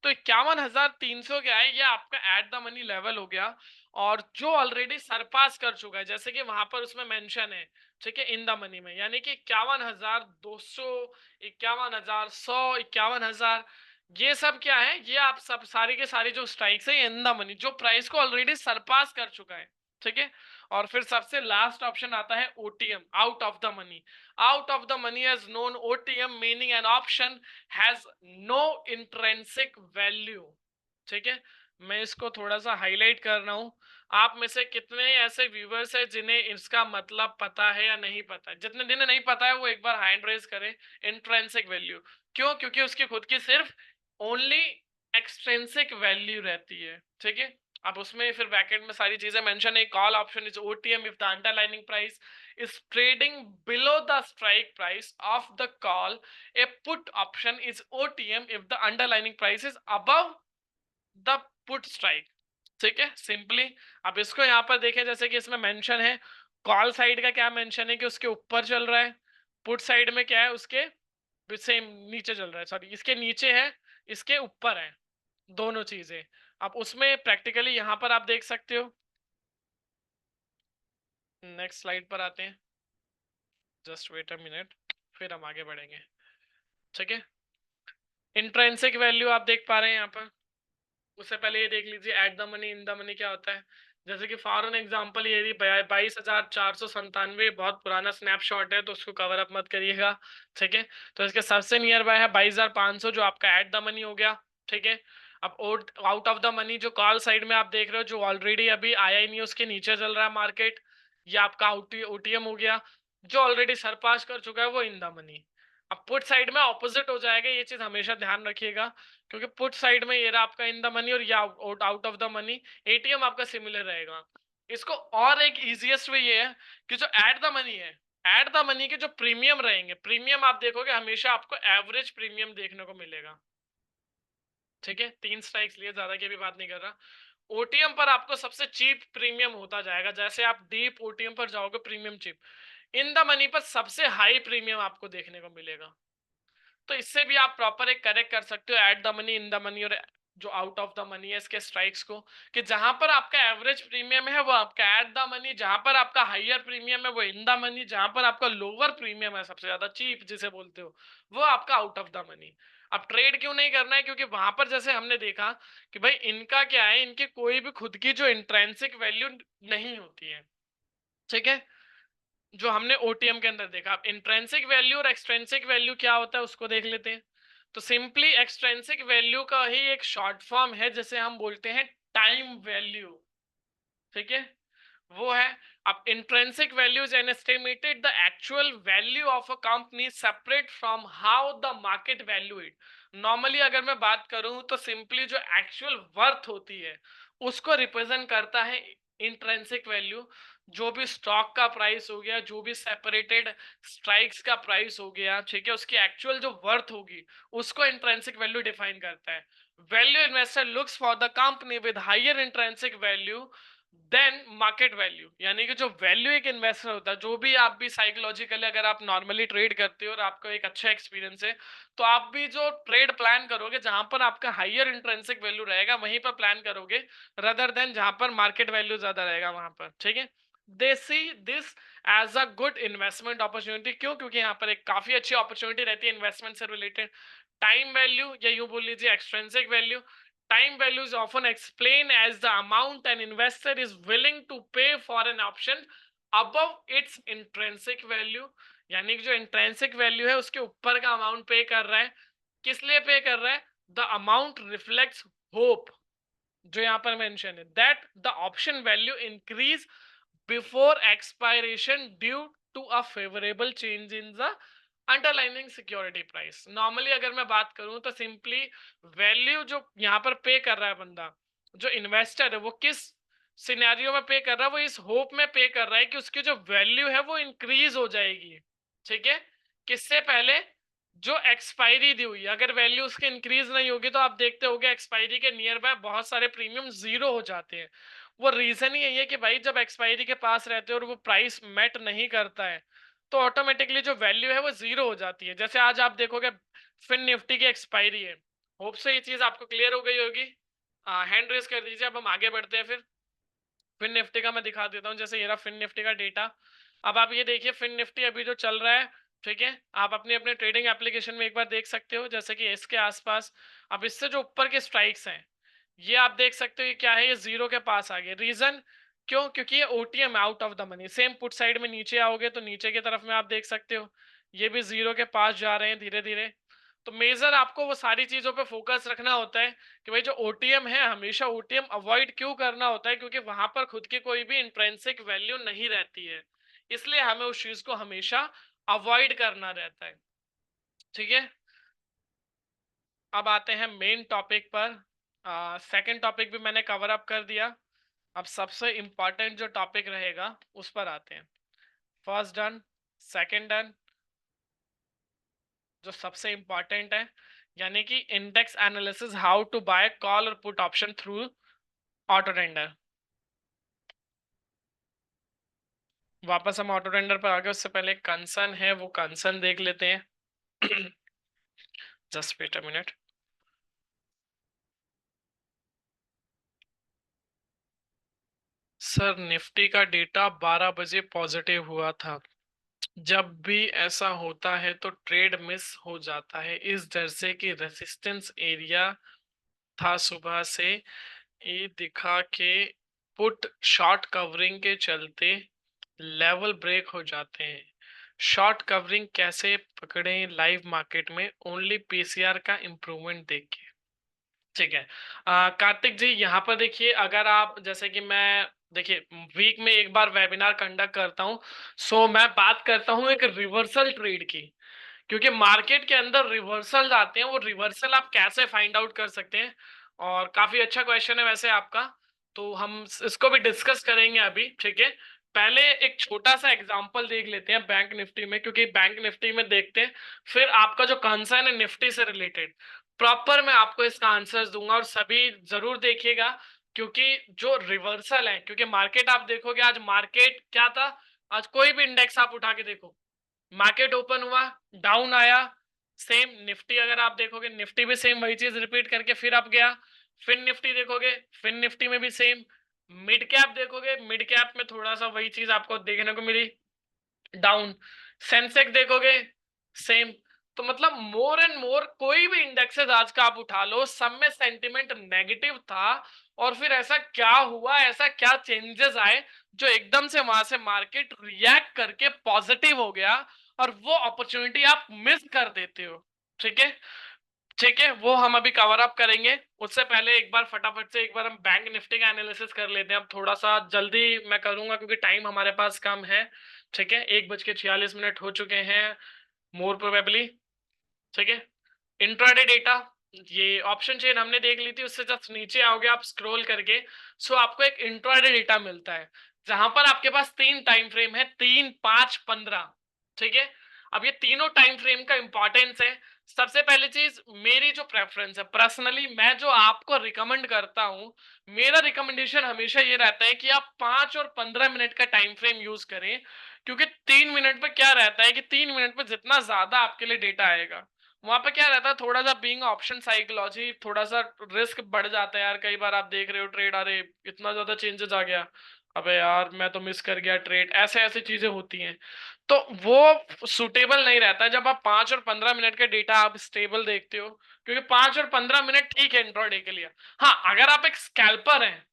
तो 51,300 क्या है, ये आपका एट द मनी लेवल हो गया, और जो ऑलरेडी सरपास कर चुका है, जैसे कि वहां पर उसमें मेंशन है, ठीक है, इन द मनी में, यानी कि 51,200, 51,100, 51,000, ये सब क्या है, ये आप सब सारी के सारी जो स्ट्राइक्स है इन द मनी, जो प्राइस को ऑलरेडी सरपास कर चुका है, ठीक है। और फिर सबसे लास्ट ऑप्शन आता है OTM, out of the money. Out of the money is known OTM meaning an option has no intrinsic value. ठीक है, मैं इसको थोड़ा सा हाईलाइट कर रहा हूं। आप में से कितने ऐसे व्यूअर्स हैं जिन्हें इसका मतलब पता है या नहीं पता है? जिन्हें नहीं पता है वो एक बार हैंड रेज करें। इंट्रिंसिक वैल्यू क्यों? क्योंकि उसकी खुद की सिर्फ ओनली एक्सट्रिंसिक वैल्यू रहती है। ठीक है, अब उसमें फिर ब्रैकेट में सारी चीजें मेंशन है। Call option is OTM if the underlining price is trading below the strike price of the call. A put option is OTM if the underlying price is above the put strike। ठीक है, simply अब इसको यहां पर देखें, जैसे कि इसमें मेंशन है कॉल साइड का क्या मेंशन है कि उसके ऊपर चल रहा है, पुट साइड में क्या है उसके सेम नीचे चल रहा है, सॉरी इसके नीचे है, इसके ऊपर है, दोनों चीजें। अब उसमें प्रैक्टिकली यहां पर आप देख सकते हो। नेक्स्ट स्लाइड पर आते हैं, जस्ट वेट अ मिनट, फिर हम आगे बढ़ेंगे। ठीक है, इंट्रिंसिक वैल्यू आप देख पा रहे हैं यहाँ पर। उससे पहले ये देख लीजिए eight the money in the money क्या होता है। जैसे कि फॉर एन एग्जाम्पल ये 22,497 बहुत पुराना स्नैपशॉट है तो उसको कवर अप मत करिएगा। ठीक है, तो इसके सबसे नियर बाय है 22,500 जो आपका एट द मनी हो गया। ठीक है, अब आउट ऑफ द मनी जो कॉल साइड में आप देख रहे हो जो ऑलरेडी अभी आया ही नहीं, उसके नीचे चल रहा है मार्केट, ये आपका ओटीएम हो गया। जो ऑलरेडी सरपास कर चुका है वो इन द मनी। अब पुट साइड में ऑपोजिट हो जाएगा, ये चीज हमेशा ध्यान रखिएगा, क्योंकि पुट साइड में ये रहा आपका इन द मनी और ये out of the money. ATM आपका सिमिलर रहेगा। इसको और एक इजीएस्ट वे ये है कि जो एट द मनी है, एट द मनी के जो प्रीमियम रहेंगे, प्रीमियम आप देखोगे हमेशा आपको एवरेज प्रीमियम देखने को मिलेगा। ठीक है, 3 स्ट्राइक्स लिए, ज्यादा की भी बात नहीं कर रहा। ओटीएम पर आपको सबसे चीप प्रीमियम होता जाएगा, जैसे आप डीप ओटीएम पर जाओगे premium cheap. In the money पर सबसे हाई प्रीमियम आपको देखने को मिलेगा। तो इससे भी आप प्रॉपर एक करेक्ट कर सकते हो eight the money, in the money और जो आउट ऑफ द मनी है इसके स्ट्राइक्स को, कि जहां पर आपका एवरेज प्रीमियम है वो आपका एट द मनी, जहां पर आपका हाईयर प्रीमियम है वो इन द मनी, जहां पर आपका लोअर प्रीमियम है सबसे ज्यादा चीप जिसे बोलते हो वो आपका आउट ऑफ द मनी। अब ट्रेड क्यों नहीं करना है? क्योंकि वहां पर जैसे हमने देखा कि भाई इनका क्या है, इनके कोई भी खुद की जो इंट्रिंसिक वैल्यू नहीं होती है। ठीक है, जो हमने ओटीएम के अंदर देखा। अब इंट्रिंसिक वैल्यू और एक्सट्रिंसिक वैल्यू क्या होता है उसको देख लेते हैं। तो सिंपली एक्सट्रिंसिक वैल्यू का ही एक शॉर्ट फॉर्म है जिसे हम बोलते हैं टाइम वैल्यू। ठीक है, वो है। अब intrinsic value is an estimated the actual value of a company separate from how the market value it. Normally अगर मैं बात करूं तो सिंपली जो एक्चुअल वर्थ होती है उसको रिप्रेजेंट करता है इंट्रिंसिक वैल्यू। जो भी स्टॉक का प्राइस हो गया, जो भी सेपरेटेड स्ट्राइक्स का प्राइस हो गया, ठीक है, उसकी एक्चुअल जो वर्थ होगी उसको इंट्रिंसिक वैल्यू डिफाइन करता है। Value investor looks for the company with higher intrinsic value than market value. यानी कि जो वैल्यू एक इन्वेस्टर होता है, जो भी आप भी साइकोलॉजिकली अगर आप नॉर्मली ट्रेड करते हो और आपका एक अच्छा एक्सपीरियंस है तो आप भी जो ट्रेड प्लान करोगे जहां पर आपका हाईयर इंट्रिंसिक वैल्यू रहेगा वहीं पर प्लान करोगे, रदर देन जहां पर मार्केट वैल्यू ज्यादा रहेगा वहां पर। ठीक है, they see this as a good investment opportunity. क्यों? क्योंकि यहाँ पर एक काफी अच्छी अपॉर्चुनिटी रहती है इन्वेस्टमेंट से रिलेटेड। टाइम वैल्यू या यूं बोल लीजिए extrinsic value. Time value is often explained as the amount an investor is willing to pay for an option above its intrinsic value। यानी कि जो इंट्रिंसिक वैल्यू है उसके ऊपर का अमाउंट पे कर रहा है। किस लिए पे कर रहा है? द अमाउंट रिफ्लेक्ट्स होप, जो यहाँ पर मेंशन है, that the option value increase before expiration due to a favourable change in the underlining security price. Normally अगर मैं बात करूं तो सिंपली वैल्यू जो यहाँ पर पे कर रहा है बंदा, जो इन्वेस्टर है, वो किस सिनेरियो में पे कर रहा है? वो इस होप में पे कर रहा है कि उसकी जो वैल्यू है वो इंक्रीज हो जाएगी। ठीक है, किससे पहले? जो एक्सपायरी दी हुई है। अगर वैल्यू उसके इंक्रीज नहीं होगी तो आप देखते होगे एक्सपायरी के नियर बाय बहुत सारे प्रीमियम जीरो हो जाते हैं। वो रीजन ही यही है कि भाई जब एक्सपायरी के पास रहते हैं और वो प्राइस मेट नहीं करता है तो ऑटोमेटिकली जो वैल्यू है वो जीरो हो जाती है। जैसे आज आप देखोगे फिन निफ्टी की एक्सपायरी है। होप से ये चीज आपको क्लियर हो गई होगी। हैंड रेज कर दीजिए। अब हम आगे बढ़ते हैं। फिर फिन निफ्टी का मैं दिखा देता हूँ। जैसे ये रहा फिन निफ्टी का डेटा। अब आप ये देखिए फिन निफ्टी अभी जो चल रहा है, ठीक है, आप अपने अपने ट्रेडिंग एप्लीकेशन में एक बार देख सकते हो। जैसे कि इसके आसपास अब इससे जो ऊपर के स्ट्राइक्स हैं ये आप देख सकते हो, ये क्या है? ये जीरो के पास आ गए। रीजन क्यों? क्योंकि ये OTM out of the money. Same put side में नीचे आओगे तो नीचे की तरफ में आप देख सकते हो ये भी जीरो के पास जा रहे हैं धीरे धीरे। तो मेजर आपको वो सारी चीजों पे फोकस रखना होता है कि भाई जो ओटीएम है हमेशा ओटीएम अवॉइड क्यों करना होता है, क्योंकि वहां पर खुद की कोई भी इंट्रिंसिक वैल्यू नहीं रहती है, इसलिए हमें उस चीज को हमेशा अवॉइड करना रहता है। ठीक है, अब आते हैं मेन टॉपिक पर। सेकंड टॉपिक भी मैंने कवर अप कर दिया। अब सबसे इंपॉर्टेंट जो टॉपिक रहेगा उस पर आते हैं। फर्स्ट डन, सेकंड डन, जो सबसे इंपॉर्टेंट है यानी कि index analysis, how to buy call और put option through auto tender. वापस हम ऑटो टेंडर पर आ गए, उससे पहले कंसर्न है वो कंसर्न देख लेते हैं। Just wait a minute. Sir Nifty का डेटा 12 बजे पॉजिटिव हुआ था। जब भी ऐसा होता है तो ट्रेड मिस हो जाता है, इस डर से कि रेजिस्टेंस एरिया था सुबह से, ये दिखा के पुट शॉर्ट कवरिंग के चलते लेवल ब्रेक हो जाते हैं। शॉर्ट कवरिंग कैसे पकड़े लाइव मार्केट में? ओनली पीसीआर का इंप्रूवमेंट देख के। ठीक है, कार्तिक जी यहाँ पर देखिए, अगर आप जैसे कि मैं देखिए वीक में एक बार वेबिनार कंडक्ट करता हूँ, सो मैं बात करता हूँ एक रिवर्सल ट्रेड की, क्योंकि मार्केट के अंदर रिवर्सल आते हैं, वो रिवर्सल आप कैसे फाइंड आउट कर सकते हैं। और काफी अच्छा क्वेश्चन है वैसे आपका, तो हम इसको भी डिस्कस करेंगे अभी। ठीक है, पहले एक छोटा सा एग्जांपल देख लेते हैं बैंक निफ्टी में, क्योंकि बैंक निफ्टी में देखते हैं फिर आपका जो कंसर्न है निफ्टी से रिलेटेड प्रॉपर मैं आपको इसका आंसर दूंगा, और सभी जरूर देखिएगा, क्योंकि जो रिवर्सल है, क्योंकि मार्केट आप देखोगे आज मार्केट क्या था, आज कोई भी इंडेक्स आप उठा के देखो, मार्केट ओपन हुआ डाउन आया, सेम निफ्टी अगर आप देखोगे निफ्टी भी सेम वही चीज रिपीट करके फिर अप गया। फिन निफ्टी देखोगे, फिन निफ्टी में भी सेम। मिड कैप देखोगे, मिड कैप में थोड़ा सा वही चीज आपको देखने को मिली, डाउन। सेंसेक्स देखोगे सेम। तो मतलब मोर एंड मोर कोई भी इंडेक्सेस आज का आप उठा लो, सब में सेंटिमेंट नेगेटिव था। और फिर ऐसा क्या हुआ, ऐसा क्या चेंजेस आए जो एकदम से वहां से मार्केट रिएक्ट करके पॉजिटिव हो गया, और वो अपॉर्चुनिटी आप मिस कर देते हो। ठीक है, ठीक है, वो हम अभी कवर अप करेंगे। उससे पहले एक बार फटाफट से एक बार हम बैंक निफ्टी का एनालिसिस कर लेते हैं। अब थोड़ा सा जल्दी मैं करूंगा क्योंकि टाइम हमारे पास कम है। ठीक है, 1:46 हो चुके हैं मोर प्रोबेबली। ठीक है, इंट्राडे डेटा, ये ऑप्शन चेन हमने देख ली थी, उससे जस्ट नीचे आओगे आप स्क्रॉल करके, सो आपको एक इंट्राडे डेटा मिलता है जहां पर आपके पास 3 टाइम फ्रेम है, 3, 5, 15। ठीक है, अब ये तीनों टाइम फ्रेम का इंपॉर्टेंस है। सबसे पहली चीज, मेरी जो प्रेफरेंस है पर्सनली, मैं जो आपको रिकमेंड करता हूं, मेरा रिकमेंडेशन हमेशा ये रहता है कि आप 5 और 15 मिनट का टाइम फ्रेम यूज करें, क्योंकि 3 मिनट पे क्या रहता है कि 3 मिनट पे जितना ज्यादा आपके लिए डेटा आएगा, वहां पे क्या रहता है, थोड़ा सा बीइंग ऑप्शन साइकोलॉजी, थोड़ा सा रिस्क बढ़ जाता है यार। कई बार आप देख रहे हो ट्रेड, अरे इतना ज्यादा चेंजेस आ गया, अबे यार मैं तो मिस कर गया ट्रेड, ऐसे ऐसी चीजें होती हैं। तो वो सुटेबल नहीं रहता है जब आप 5 और 15 मिनट का डेटा आप स्टेबल देखते हो, क्योंकि 5 और 15 मिनट ठीक है इंट्राडे के लिए। हाँ, अगर आप एक स्कैल्पर हैं,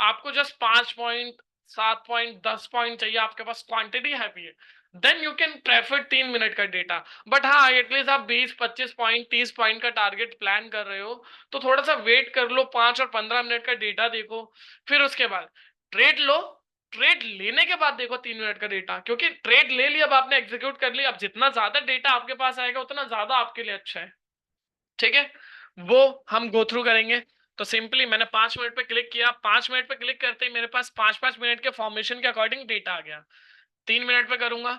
आपको जस्ट 5 पॉइंट, 7 पॉइंट, 10 पॉइंट चाहिए, आपके पास क्वांटिटी हैवी है, then you can prefer 3 minute का डेटा। बट हाँ, एटलीस्ट आप 20, 25 पॉइंट, 30 पॉइंट का टारगेट प्लान कर रहे हो तो थोड़ा सा वेट कर लो, 5 और 15 मिनट का डेटा देखो, फिर उसके बाद ट्रेड लो। ट्रेड लेने के बाद देखो 3 मिनट का डेटा, क्योंकि ट्रेड ले लिया, अब आपने एग्जीक्यूट कर लिया, अब जितना ज्यादा डेटा आपके पास आएगा उतना ज्यादा आपके लिए अच्छा है। ठीक है, वो हम गो थ्रू करेंगे। तो सिंपली मैंने 5 मिनट पे क्लिक किया, 5 मिनट पे क्लिक करते ही मेरे पास 5-5 मिनट के फॉर्मेशन के अकॉर्डिंग डेटा आ गया। 3 मिनट पे करूंगा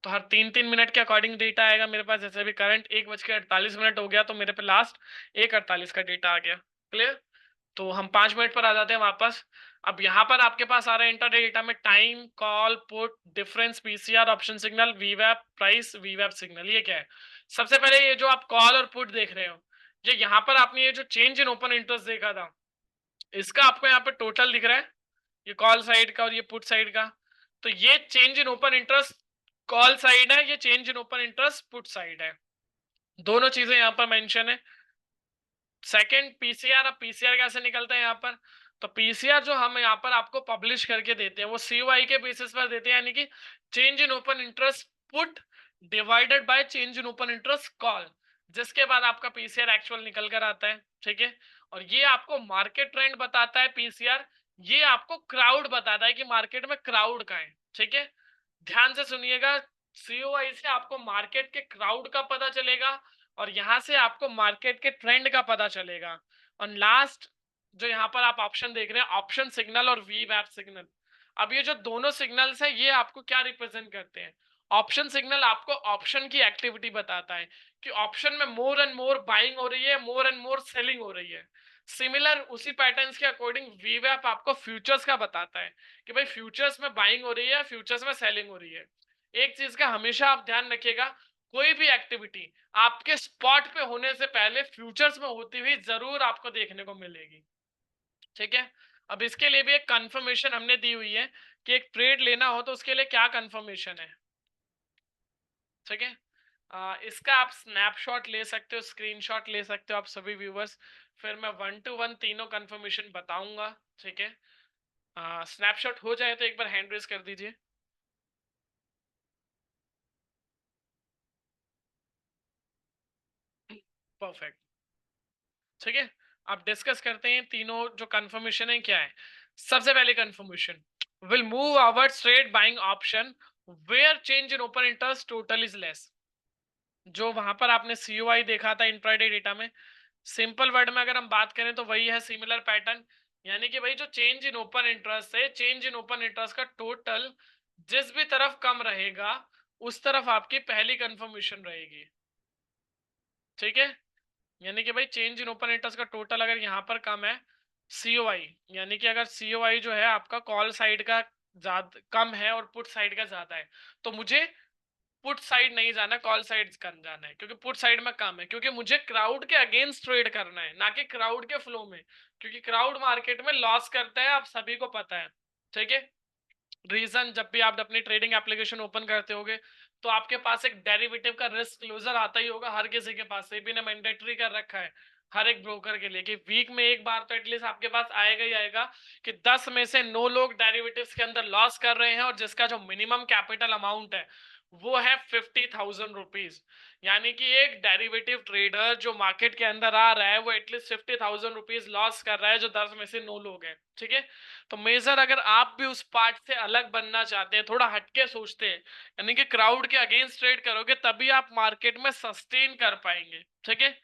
तो हर 3-3 मिनट के अकॉर्डिंग डेटा आएगा मेरे पास। जैसे भी करंट 1:48 हो गया तो मेरे पे लास्ट 1:48 का डेटा आ गया। क्लियर? तो हम 5 मिनट पर आ जाते हैं वापस। अब यहाँ पर आपके पास आ रहा है इंट्राडे डेटा में time, call, put, difference, PCR, option signal, वीवैप, price, वीवैप signal. ये क्या है? सबसे पहले ये जो आप कॉल और पुट देख रहे हो, ये यहाँ पर आपने ये जो चेंज इन ओपन इंटरेस्ट देखा था, इसका आपको यहाँ पर टोटल दिख रहा है, ये कॉल साइड का और ये पुट साइड का। तो ये change in open interest call side है, ये change in open interest put side है, दोनों चीजें यहाँ पर मेंशन है। सेकंड पीसीआर, अब पीसीआर कैसे निकलता है यहाँ पर, तो पीसीआर जो हम यहाँ पर आपको पब्लिश करके देते हैं वो सीओआई के बेसिस पर देते हैं, यानी कि change in open interest put divided by change in open interest call, जिसके बाद आपका पीसीआर एक्चुअल निकल कर आता है। ठीक है, और ये आपको मार्केट ट्रेंड बताता है पीसीआर, ये आपको क्राउड बताता है कि मार्केट में क्राउड का है। ठीक है, ध्यान से सुनिएगा, सीओआई से आपको मार्केट के क्राउड का पता चलेगा और यहां से आपको मार्केट के ट्रेंड का पता चलेगा। और लास्ट जो यहाँ पर आप ऑप्शन देख रहे हैं, ऑप्शन सिग्नल और वी वैप सिग्नल, अब ये जो दोनों सिग्नल्स है ये आपको क्या रिप्रेजेंट करते हैं? ऑप्शन सिग्नल आपको ऑप्शन की एक्टिविटी बताता है कि ऑप्शन में मोर एंड मोर बाइंग हो रही है, मोर एंड मोर सेलिंग हो रही है। सिमिलर उसी पैटर्न्स के अकॉर्डिंग वी वैप आपको फ्यूचर्स का बताता है कि भाई फ्यूचर्स में बाइंग हो रही है, फ्यूचर्स में सेलिंग हो रही है। एक चीज का हमेशा आप ध्यान रखिएगा, कोई भी एक्टिविटी आपके स्पॉट पे होने से पहले फ्यूचर्स में होती हुई जरूर आपको देखने को मिलेगी। ठीक है, अब इसके लिए भी एक कंफर्मेशन हमने दी हुई है कि एक ट्रेड लेना हो तो उसके लिए क्या कंफर्मेशन है। ठीक है, इसका आप स्नैपशॉट ले सकते हो, स्क्रीनशॉट ले सकते हो आप सभी व्यूवर्स, फिर मैं 1 to 1 तीनों कंफर्मेशन बताऊंगा। ठीक है, स्नैपशॉट हो जाए तो एक बार हैंड रेज कर दीजिए। परफेक्ट। ठीक है, अब डिस्कस करते हैं तीनों जो कंफर्मेशन है क्या है। सबसे पहले confirmation, will move our straight buying option where change in open interest total is less. जो वहां पर आपने सीओआई देखा था इंट्राडे डेटा में, सिंपल वर्ड में अगर हम बात करें तो वही है, सिमिलर पैटर्न। यानी कि भाई जो चेंज इन ओपन इंटरेस्ट है, चेंज इन ओपन इंटरेस्ट का टोटल जिस भी तरफ कम रहेगा उस तरफ आपकी पहली कंफर्मेशन रहेगी। ठीक है, यानी कि भाई चेंज इन ओपन इंटरेस्ट का टोटल अगर यहाँ पर कम है सीओआई, यानी कि अगर सीओआई जो है आपका कॉल साइड का ज्यादा कम है और पुट साइड का ज्यादा है, तो मुझे पुट साइड नहीं जाना, कॉल साइड कर जाना है, क्योंकि पुट साइड में कम है, क्योंकि मुझे क्राउड के अगेंस्ट ट्रेड करना है ना कि क्राउड के फ्लो में, क्योंकि क्राउड मार्केट में लॉस करता है, आप सभी को पता है। ठीक है, रीजन जब भी आप अपनी ट्रेडिंग एप्लीकेशन ओपन करते होगे तो आपके पास एक डेरिवेटिव का रिस्क क्लोजर आता ही होगा, हर किसी के पास, से भी ने मैंडेटरी कर रखा है हर एक ब्रोकर के लिए कि वीक में एक बार तो एटलीस्ट आपके पास आएगा ही आएगा कि 10 में से 9 लोग डेरिवेटिव्स के अंदर लॉस कर रहे हैं और जिसका जो मिनिमम कैपिटल अमाउंट है वो है 50,000 रुपीज। यानी कि एक डेरिवेटिव ट्रेडर जो मार्केट के अंदर आ रहा है वो एटलीस्ट 50,000 रुपीज लॉस कर रहा है, जो 10 में से 9 लोग हैं। ठीक है, तो मेजर अगर आप भी उस पार्ट से अलग बनना चाहते हैं, थोड़ा हटके सोचते हैं, यानी कि क्राउड के अगेंस्ट ट्रेड करोगे तभी आप मार्केट में सस्टेन कर पाएंगे। ठीक है,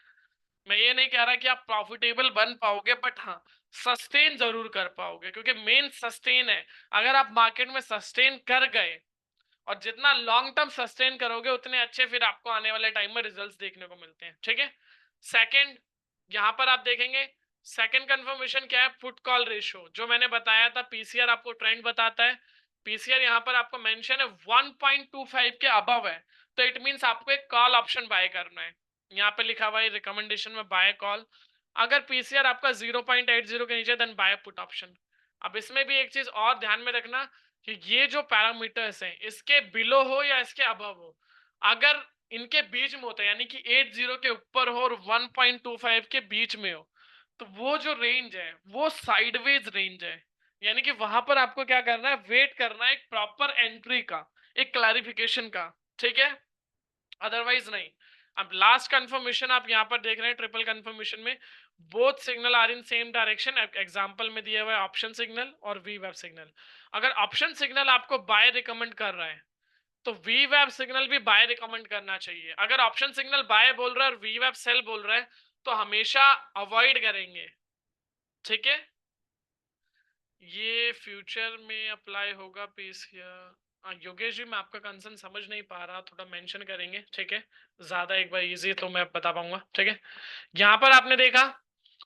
मैं ये नहीं कह रहा कि आप प्रॉफिटेबल बन पाओगे, बट हाँ सस्टेन जरूर कर पाओगे, क्योंकि मेन सस्टेन है। अगर आप मार्केट में सस्टेन कर गए और जितना लॉन्ग टर्म सस्टेन करोगे उतने अच्छे फिर आपको आने वाले टाइम में रिजल्ट्स देखने को मिलते हैं। ठीक है, सेकंड, यहां पर आप देखेंगे सेकंड कंफर्मेशन क्या है, पुट कॉल रेशियो, जो मैंने बताया था पीसीआर आपको ट्रेंड बताता है। पीसीआर यहां पर आपको मेंशन है 1.25 के अबव है, तो इट मींस आपको एक कॉल ऑप्शन बाय करना है। यहाँ पे लिखा हुआ है रिकमेंडेशन में बाय कॉल। अगर पीसीआर आपका 0.80 के नीचे देन बाय पुट ऑप्शन। अब इसमें भी एक चीज और ध्यान में रखना कि ये जो पैरामीटर्स हैं इसके बिलो हो या इसके अबव हो, अगर इनके बीच में होता है यानी कि 80 के ऊपर हो और 1.25 के बीच में हो, तो वो जो रेंज है वो साइडवेज रेंज है। यानी कि वहां पर आपको क्या करना है, वेट करना है एक प्रॉपर एंट्री का, एक क्लैरिफिकेशन का। ठीक है, अदरवाइज नहीं। अब लास्ट कंफर्मेशन आप यहाँ पर देख रहे हैं ट्रिपल कंफर्मेशन में, both signal are in same direction. Example में दिया हुआ है ऑप्शन सिग्नल और वी वेब सिग्नल। अगर ऑप्शन सिग्नल आपको बाय रिकमेंड कर रहा है तो वी वेब सिग्नल भी बाय रिकमेंड करना चाहिए। अगर ऑप्शन सिग्नल बाय बोल रहा है और वी वेब सेल बोल रहा है तो हमेशा अवॉइड करेंगे। ठीक है, ये फ्यूचर में अप्लाई होगा पीस या योगेश जी, मैं आपका कंसर्न समझ नहीं पा रहा, थोड़ा मेंशन करेंगे। ठीक है, ज्यादा एक बार इजी तो मैं बता पाऊंगा। ठीक है, यहाँ पर आपने देखा,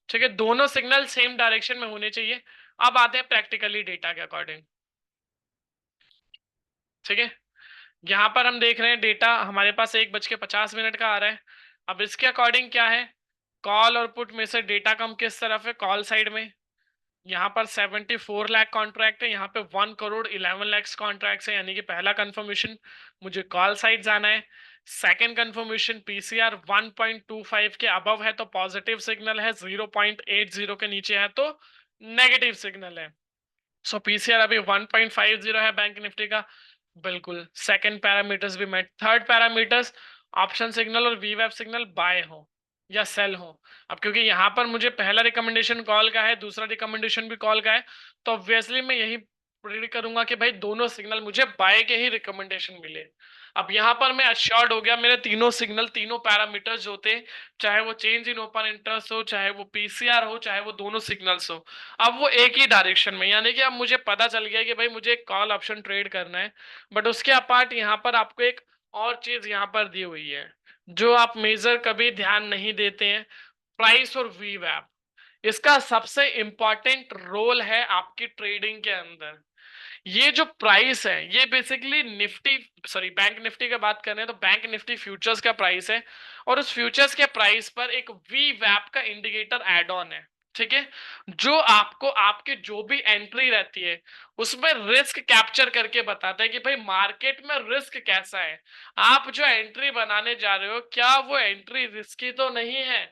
ठीक है, दोनों सिग्नल सेम डायरेक्शन में होने चाहिए। अब आते हैं प्रैक्टिकली डेटा के अकॉर्डिंग। ठीक है, यहाँ पर हम देख रहे हैं डेटा हमारे पास 1:50 का आ रहा है। अब इसके अकॉर्डिंग क्या है, कॉल और पुट में से डेटा कम किस तरफ है, कॉल साइड में। यहाँ पर 74 लाख कॉन्ट्रैक्ट है, यहाँ पे 1,11,00,000 कॉन्ट्रैक्ट है, यानी कि पहला कंफर्मेशन मुझे कॉल साइड जाना है। सेकंड कंफर्मेशन पीसीआर 1.25 के अबव है तो पॉजिटिव सिग्नल है, 0.80 के नीचे है तो नेगेटिव सिग्नल है। सो पीसीआर अभी 1.50 है बैंक निफ्टी का। बिल्कुल सेकंड पैरामीटर्स भी met, third parameters option signal और वीवैप सिग्नल बाय हो या सेल हो। अब क्योंकि यहाँ पर मुझे पहला रिकमेंडेशन कॉल का है, दूसरा रिकमेंडेशन भी कॉल का है, तो ऑब्वियसली मैं यही प्रेडिक्ट करूंगा कि भाई दोनों सिग्नल मुझे बाय के ही रिकमेंडेशन मिले। अब यहाँ पर मैं अश्योर्ड हो गया, मेरे तीनों सिग्नल, तीनों पैरामीटर्स जो थे, चाहे वो चेंज इन ओपन इंटरेस्ट हो, चाहे वो पीसीआर हो, चाहे वो दोनों सिग्नल्स हो, अब वो एक ही डायरेक्शन में, यानी कि अब मुझे पता चल गया कि भाई मुझे एक कॉल ऑप्शन ट्रेड करना है। बट उसके अपार्ट यहाँ पर आपको एक और चीज यहाँ पर दी हुई है जो आप मेजर कभी ध्यान नहीं देते हैं, प्राइस और वीवैप। इसका सबसे इंपॉर्टेंट रोल है आपकी ट्रेडिंग के अंदर। ये जो प्राइस है ये basically Nifty, sorry bank Nifty की बात कर रहे हैं तो बैंक निफ्टी फ्यूचर्स का प्राइस है, और उस फ्यूचर्स के प्राइस पर एक वी वैप का इंडिकेटर एड ऑन है। ठीक है, जो आपको आपके जो भी एंट्री रहती है उसमें रिस्क कैप्चर करके बताता है कि भाई मार्केट में रिस्क कैसा है। आप जो एंट्री बनाने जा रहे हो क्या वो एंट्री रिस्की तो नहीं है।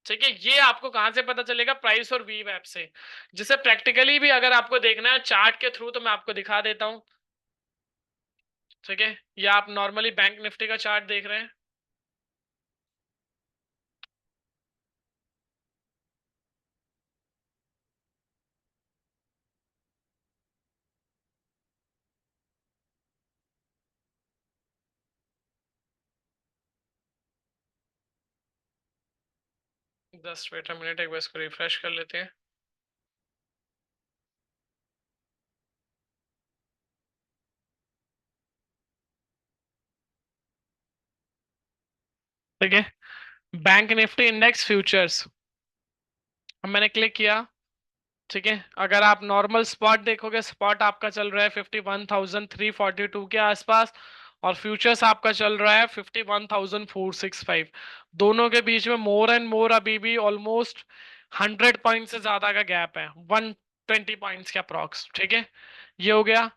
ठीक है, ये आपको कहां से पता चलेगा, प्राइस और वी वैप से। जिसे प्रैक्टिकली भी अगर आपको देखना है चार्ट के थ्रू तो मैं आपको दिखा देता हूं। ठीक है, या आप नॉर्मली बैंक निफ्टी का चार्ट देख रहे हैं। 10 मिनट एक बार इसको रिफ्रेश कर लेते हैं। ठीक है, बैंक निफ्टी इंडेक्स फ्यूचर्स, अब मैंने क्लिक किया। ठीक है, अगर आप नॉर्मल स्पॉट देखोगे, स्पॉट आपका चल रहा है 51,342 के आसपास, और फ्यूचर्स आपका चल रहा है 51,465। दोनों के बीच में मोर एंड मोर अभी भी ऑलमोस्ट 100 पॉइंट से ज्यादा का गैप है, 120 पॉइंट्स के अप्रॉक्स। ठीक है, ये हो गया।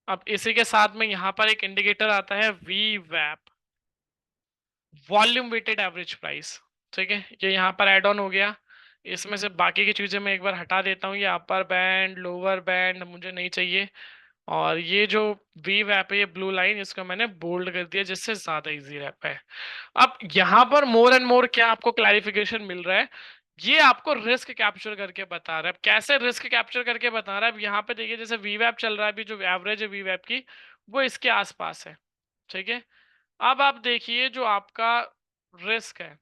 अब इसी के साथ में यहाँ पर एक इंडिकेटर आता है वी वैप, वॉल्यूम वेटेड एवरेज प्राइस। ठीक है, ये यहाँ पर एड ऑन हो गया। इसमें से बाकी की चीजें मैं एक बार हटा देता हूँ, ये अपर बैंड लोअर बैंड मुझे नहीं चाहिए। और ये जो वी वैप है, ये ब्लू लाइन, इसको मैंने बोल्ड कर दिया जिससे ज्यादा इजी रहता है। अब यहाँ पर मोर एंड मोर क्या आपको क्लैरिफिकेशन मिल रहा है, ये आपको रिस्क कैप्चर करके बता रहा है। अब कैसे रिस्क कैप्चर करके बता रहा है, अब यहाँ पे देखिए जैसे वी वैप चल रहा है अभी, जो एवरेज है वी वैप की वो इसके आसपास है। ठीक है, अब आप देखिए जो आपका रिस्क है।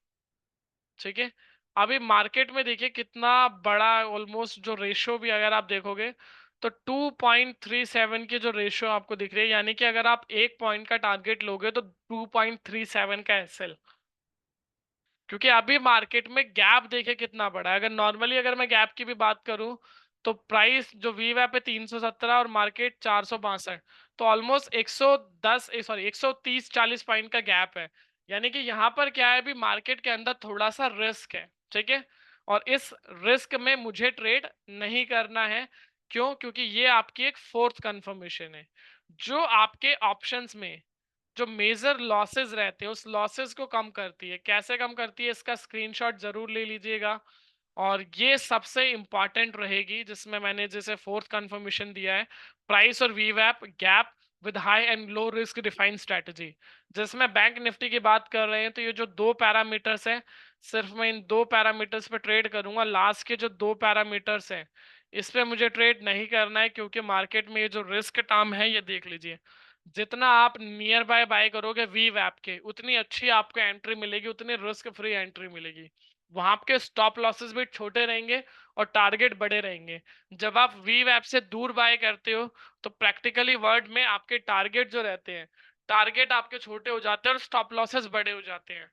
ठीक है, अभी मार्केट में देखिए कितना बड़ा, ऑलमोस्ट जो रेशियो भी अगर आप देखोगे तो 2.37 की जो रेशियो आपको दिख रही है, यानी कि अगर आप 1 पॉइंट का टारगेट लोगे तो 2.37 का एसएल। क्योंकि अभी मार्केट में गैप देखे कितना बड़ा है। अगर नॉर्मली अगर मैं गैप की भी बात करूं तो प्राइस जो वी वैप है 317 और मार्केट 462, तो ऑलमोस्ट 110, सॉरी 130-40 पॉइंट का गैप है। यानी कि यहाँ पर क्या है, अभी मार्केट के अंदर थोड़ा सा रिस्क है। ठीक है, और इस रिस्क में मुझे ट्रेड नहीं करना है। क्यों? क्योंकि ये आपकी एक फोर्थ कंफर्मेशन है जो आपके ऑप्शंस में जो मेजर लॉसेस रहते हैं उस लॉसेस को कम करती है। कैसे कम करती है, इसका स्क्रीनशॉट जरूर ले लीजिएगा। और ये सबसे इंपॉर्टेंट रहेगी जिसमें मैंने जैसे फोर्थ कंफर्मेशन दिया है, प्राइस और वीवैप gap with high and low risk defined strategy. जिसमें बैंक निफ्टी की बात कर रहे हैं तो ये जो दो पैरामीटर्स हैं, सिर्फ मैं इन दो पैरामीटर्स पे ट्रेड करूंगा। लास्ट के जो दो पैरामीटर्स हैं इस पे मुझे ट्रेड नहीं करना है, क्योंकि मार्केट में ये जो रिस्क टर्म है ये देख लीजिए, जितना आप नियर बाय बाय करोगे वी वैप के उतनी अच्छी आपको एंट्री मिलेगी, उतनी रिस्क फ्री एंट्री मिलेगी। वहां के स्टॉप लॉसेस भी छोटे रहेंगे और टारगेट बड़े रहेंगे। जब आप वी वैप से दूर बाय करते हो तो प्रैक्टिकली वर्ड में आपके टारगेट जो रहते हैं, टारगेट आपके छोटे हो जाते हैं और स्टॉप लॉसेस बड़े हो जाते हैं।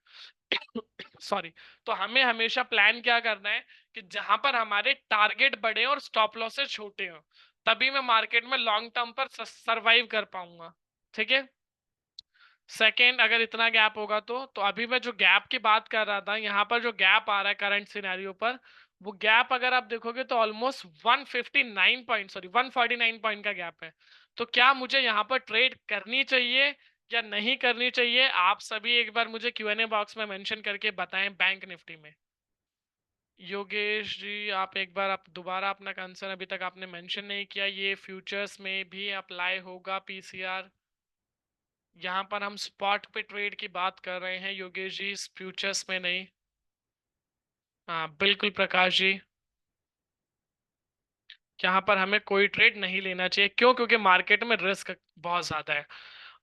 सॉरी, तो हमें हमेशा प्लान क्या करना है कि जहां पर हमारे टारगेट बड़े और स्टॉप लॉसेस छोटे हो, तभी मैं मार्केट में लॉन्ग टर्म पर सरवाइव कर पाऊंगा। ठीक है, सेकेंड अगर इतना गैप होगा तो अभी मैं जो गैप की बात कर रहा था, यहाँ पर जो गैप आ रहा है करंट सिनेरियो पर, वो गैप अगर आप देखोगे तो ऑलमोस्ट 159 पॉइंट, सॉरी 149 पॉइंट का गैप है। तो क्या मुझे यहाँ पर ट्रेड करनी चाहिए या नहीं करनी चाहिए, आप सभी एक बार मुझे क्यूएनए बॉक्स में मेंशन करके बताएं बैंक निफ्टी में। योगेश जी, आप एक बार आप दोबारा अपना कंसर्न, अभी तक आपने मेंशन नहीं किया, ये फ्यूचर्स में भी अप्लाई होगा पीसीआर? यहाँ पर हम स्पॉट पे ट्रेड की बात कर रहे हैं योगेश जी, फ्यूचर्स में नहीं। हाँ बिल्कुल प्रकाश जी, यहाँ पर हमें कोई ट्रेड नहीं लेना चाहिए। क्यों? क्योंकि मार्केट में रिस्क बहुत ज्यादा है।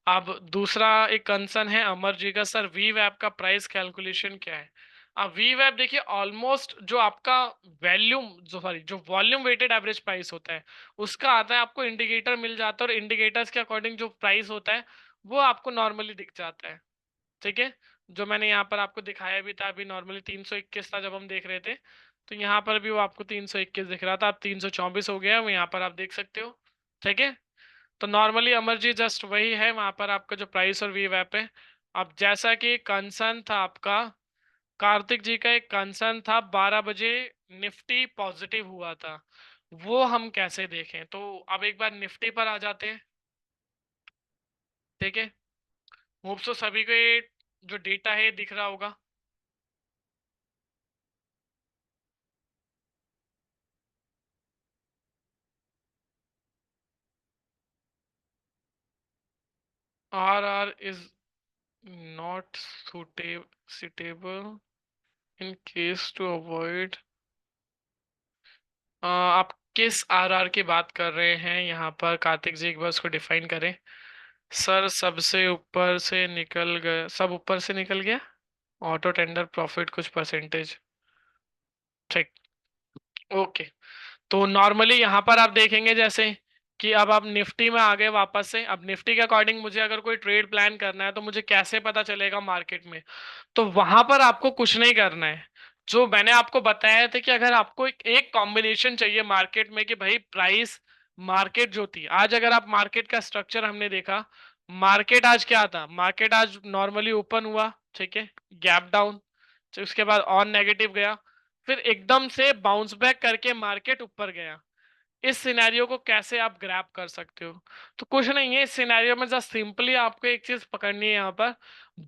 अब दूसरा एक कंसर्न है अमर जी का, सर वी वैप का प्राइस कैलकुलेशन क्या है? अब वी वैप देखिए, ऑलमोस्ट जो आपका वैल्यूम जो सॉरी जो वॉल्यूम वेटेड एवरेज प्राइस होता है उसका आता है, आपको इंडिकेटर मिल जाता है, और इंडिकेटर्स के अकॉर्डिंग जो प्राइस होता है वो आपको नॉर्मली दिख जाता है। ठीक है, जो मैंने यहाँ पर आपको दिखाया भी था, अभी नॉर्मली 321 था जब हम देख रहे थे, तो यहाँ पर भी वो आपको 321 दिख रहा था, अब 324 हो गया है, वो यहाँ पर आप देख सकते हो। ठीक है, तो नॉर्मली अमर जी जस्ट वही है वहां पर आपका जो प्राइस और वी वैप है। अब जैसा कि कंसर्न था आपका, कार्तिक जी का एक कंसर्न था 12 बजे निफ्टी पॉजिटिव हुआ था, वो हम कैसे देखें? तो अब एक बार निफ्टी पर आ जाते हैं। ठीक है, होप सो सभी को ये जो डेटा है दिख रहा होगा। RR is not suitable in case to avoid। आप किस RR की बात कर रहे हैं यहाँ पर? कार्तिक जी एक बार उसको डिफाइन करें। सर सबसे ऊपर से निकल गया, सब ऊपर से निकल गया, ऑटो टेंडर प्रॉफिट कुछ परसेंटेज। ठीक, ओके। तो नॉर्मली यहाँ पर आप देखेंगे जैसे कि अब आप निफ्टी में आ गए वापस से। अब निफ्टी के अकॉर्डिंग मुझे अगर कोई ट्रेड प्लान करना है तो मुझे कैसे पता चलेगा मार्केट में? तो वहां पर आपको कुछ नहीं करना है, जो मैंने आपको बताया था कि अगर आपको एक कॉम्बिनेशन चाहिए मार्केट में कि भाई प्राइस, मार्केट जो थी आज, अगर आप मार्केट का स्ट्रक्चर हमने देखा, मार्केट आज क्या था, मार्केट आज नॉर्मली ओपन हुआ, ठीक है, गैप डाउन, उसके बाद ऑन नेगेटिव गया, फिर एकदम से बाउंस बैक करके मार्केट ऊपर गया। इस सिनेरियो को कैसे आप ग्रैप कर सकते हो? तो कुछ नहीं है, इस सिनेरियो में जस्ट सिंपली आपको एक चीज पकड़नी है यहाँ पर।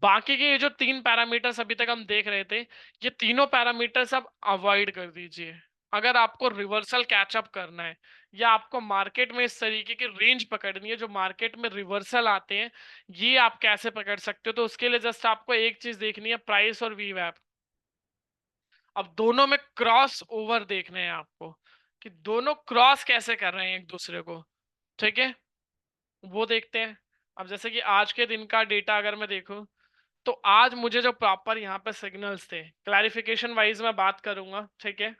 बाकी के ये जो तीन पैरामीटर्स अभी तक हम देख रहे थे, ये तीनों पैरामीटर्स आप अवॉइड कर दीजिए। अगर आपको रिवर्सल कैचअप करना है, या आपको मार्केट में इस तरीके की रेंज पकड़नी है जो मार्केट में रिवर्सल आते हैं, ये आप कैसे पकड़ सकते हो? तो उसके लिए जस्ट आपको एक चीज देखनी है, प्राइस और वी वैप। अब दोनों में क्रॉस ओवर देखने हैं आपको, कि दोनों क्रॉस कैसे कर रहे हैं एक दूसरे को। ठीक है, वो देखते हैं। अब जैसे कि आज के दिन का डेटा अगर मैं देखूं, तो आज मुझे जो प्रॉपर यहाँ पे सिग्नल्स थे, क्लैरिफिकेशन वाइज मैं बात करूंगा, ठीक है,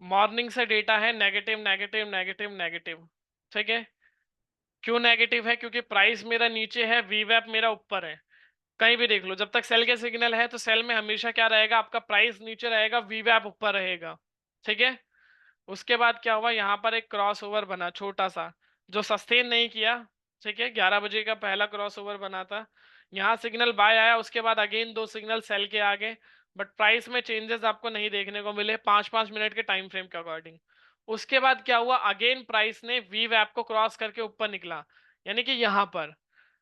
मॉर्निंग से डेटा है नेगेटिव नेगेटिव नेगेटिव नेगेटिव। ठीक है, क्यों नेगेटिव है? क्योंकि प्राइस मेरा नीचे है, वीवैप मेरा ऊपर है। कहीं भी देख लो, जब तक सेल के सिग्नल है तो सेल में हमेशा क्या रहेगा, आपका प्राइस नीचे रहेगा, वीवैप ऊपर रहेगा। ठीक है, उसके बाद क्या हुआ, यहाँ पर एक क्रॉस ओवर बना छोटा सा, जो सस्टेन नहीं किया। ठीक है, 11 बजे का पहला क्रॉस ओवर बना था, यहाँ सिग्नल बाय आया, उसके बाद अगेन दो सिग्नल सेल के आगे, बट प्राइस में चेंजेस आपको नहीं देखने को मिले 5-5 मिनट के टाइम फ्रेम के अकॉर्डिंग। उसके बाद क्या हुआ, अगेन प्राइस ने वी वैप को क्रॉस करके ऊपर निकला, यानी कि यहाँ पर।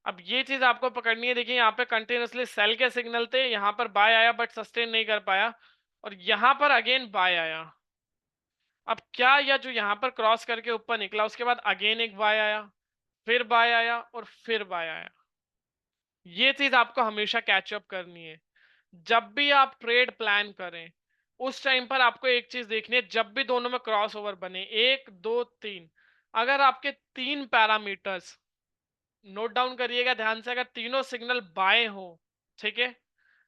अब ये चीज आपको पकड़नी है, देखिए यहाँ पे कंटिन्यूसली सेल के सिग्नल थे, यहाँ पर बाय आया बट सस्टेन नहीं कर पाया, और यहाँ पर अगेन बाय आया। अब क्या, या जो यहाँ पर क्रॉस करके ऊपर निकला, उसके बाद अगेन एक बाय आया, फिर बाय आया, और फिर बाय आया। ये चीज आपको हमेशा कैचअप करनी है जब भी आप ट्रेड प्लान करें। उस टाइम पर आपको एक चीज देखनी है, जब भी दोनों में क्रॉस ओवर बने, एक दो तीन, अगर आपके तीन पैरामीटर्स, नोट डाउन करिएगा ध्यान से, अगर तीनों सिग्नल बाय हो, ठीक है,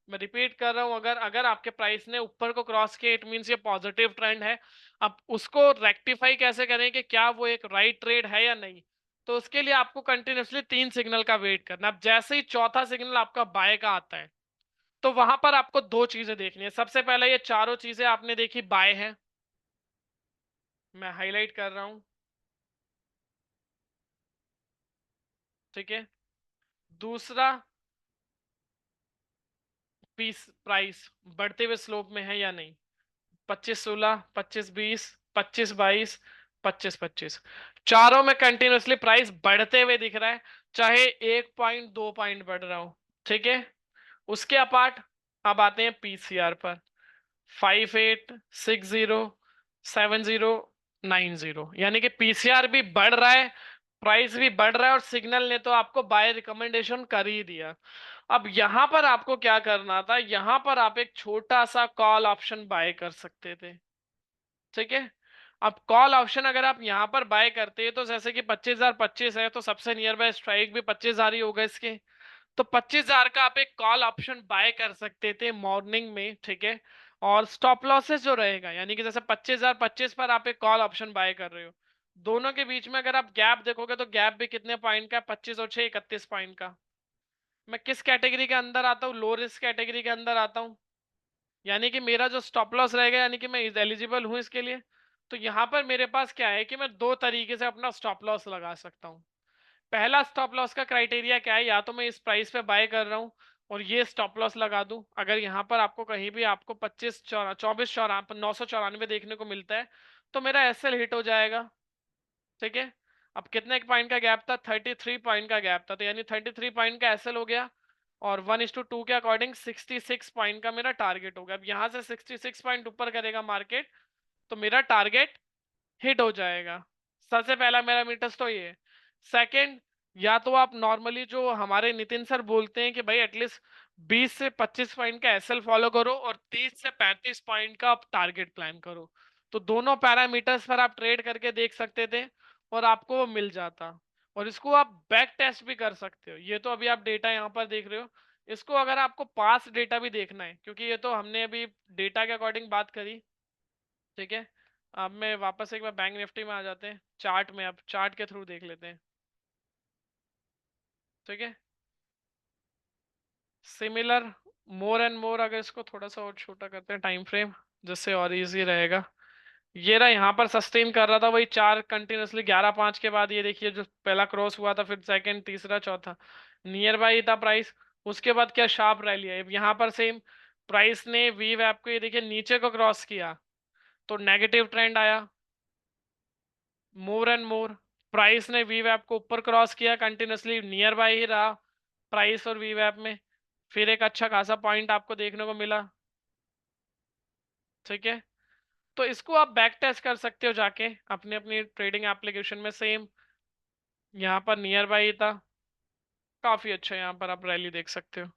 मैं रिपीट कर रहा हूं, अगर अगर आपके प्राइस ने ऊपर को क्रॉस किया, इट मींस ये पॉजिटिव ट्रेंड है। अब उसको रेक्टिफाई कैसे करें कि क्या वो एक राइट ट्रेड है या नहीं? तो उसके लिए आपको कंटिन्यूसली तीन सिग्नल का वेट करना। अब जैसे ही चौथा सिग्नल आपका बाय का आता है, तो वहां पर आपको दो चीजें देखनी है। सबसे पहले, ये चारों चीजें आपने देखी बाय है, मैं हाईलाइट कर रहा हूं, ठीक है। दूसरा, पीस प्राइस बढ़ते हुए स्लोप में है या नहीं, 25-16, 25-20, 25-22, 25-25, चारों में कंटिन्यूसली प्राइस बढ़ते हुए दिख रहा है, चाहे 1 पॉइंट 2 पॉइंट बढ़ रहा हो। ठीक है, उसके अपार्ट अब आते हैं पीसीआर पर। 58607090, यानी कि पीसीआर भी बढ़ रहा है, प्राइस भी बढ़ रहा है, और सिग्नल ने तो आपको बाय रिकमेंडेशन कर ही दिया। अब यहां पर आपको क्या करना था, यहां पर आप एक छोटा सा कॉल ऑप्शन बाय कर सकते थे। ठीक है, अब कॉल ऑप्शन अगर आप यहां पर बाय करते हैं तो जैसे कि 25,025 है, तो सबसे नियर बाय स्ट्राइक भी 25,000 ही होगा इसके। तो 25,000 का आप एक कॉल ऑप्शन बाय कर सकते थे मॉर्निंग में। ठीक है, और स्टॉप लॉसेस जो रहेगा, यानी कि जैसे 25,025 पर आप एक कॉल ऑप्शन बाय कर रहे हो, दोनों के बीच में अगर आप गैप देखोगे तो गैप भी कितने पॉइंट का, 25 और 6 31 पॉइंट का। मैं किस कैटेगरी के अंदर आता हूँ, लो रिस्क कैटेगरी के अंदर आता हूँ, यानी कि मेरा जो स्टॉप लॉस रहेगा, यानी कि मैं एलिजिबल हूँ इसके लिए। तो यहाँ पर मेरे पास क्या है कि मैं दो तरीके से अपना स्टॉप लॉस लगा सकता हूँ। पहला स्टॉप लॉस का क्राइटेरिया क्या है, या तो मैं इस प्राइस पे बाय कर रहा हूँ और ये स्टॉप लॉस लगा दूं, अगर यहाँ पर आपको कहीं भी आपको 994 देखने को मिलता है तो मेरा एसएल हिट हो जाएगा। ठीक है, अब कितने पॉइंट का गैप था, 33 पॉइंट का गैप था, तो यानी 33 पॉइंट का एसएल हो गया, और 1:2 के अकॉर्डिंग 66 पॉइंट का मेरा टारगेट हो गया। अब यहाँ से 66 पॉइंट ऊपर करेगा मार्केट तो मेरा टारगेट हिट हो जाएगा। सबसे पहला मेरा मीटर्स तो ये। सेकंड, या तो आप नॉर्मली जो हमारे नितिन सर बोलते हैं कि भाई एटलीस्ट 20 से 25 पॉइंट का एसएल फॉलो करो और 30 से 35 पॉइंट का आप टारगेट प्लान करो। तो दोनों पैरामीटर्स पर आप ट्रेड करके देख सकते थे और आपको वो मिल जाता। और इसको आप बैक टेस्ट भी कर सकते हो, ये तो अभी आप डेटा यहाँ पर देख रहे हो, इसको अगर आपको पास डेटा भी देखना है, क्योंकि ये तो हमने अभी डेटा के अकॉर्डिंग बात करी। ठीक है, अब मैं वापस एक बार बैंक निफ्टी में आ जाते हैं, चार्ट में, अब चार्ट के थ्रू देख लेते हैं। ठीक है, सिमिलर, मोर एंड मोर, अगर इसको थोड़ा सा और छोटा करते हैं टाइम फ्रेम, जिससे और इजी रहेगा। ये रहा, यहाँ पर सस्टेन कर रहा था वही चार कंटिन्यूसली, 11-5 के बाद ये देखिए जो पहला क्रॉस हुआ था, फिर सेकंड, तीसरा, चौथा नियर बाई था प्राइस। उसके बाद क्या शार्प रैली है, यहाँ पर सेम प्राइस ने वी वैप को ये देखिए नीचे को क्रॉस किया तो नेगेटिव ट्रेंड आया। मोर एंड मोर, प्राइस ने वी वैप को ऊपर क्रॉस किया, कंटिन्यूसली नियर बाय ही रहा प्राइस और वी वैप में, फिर एक अच्छा खासा पॉइंट आपको देखने को मिला। ठीक है, तो इसको आप बैक टेस्ट कर सकते हो जाके अपने अपनी ट्रेडिंग एप्लीकेशन में। सेम यहाँ पर नियर बाय ही था, काफी अच्छा यहाँ पर आप रैली देख सकते हो।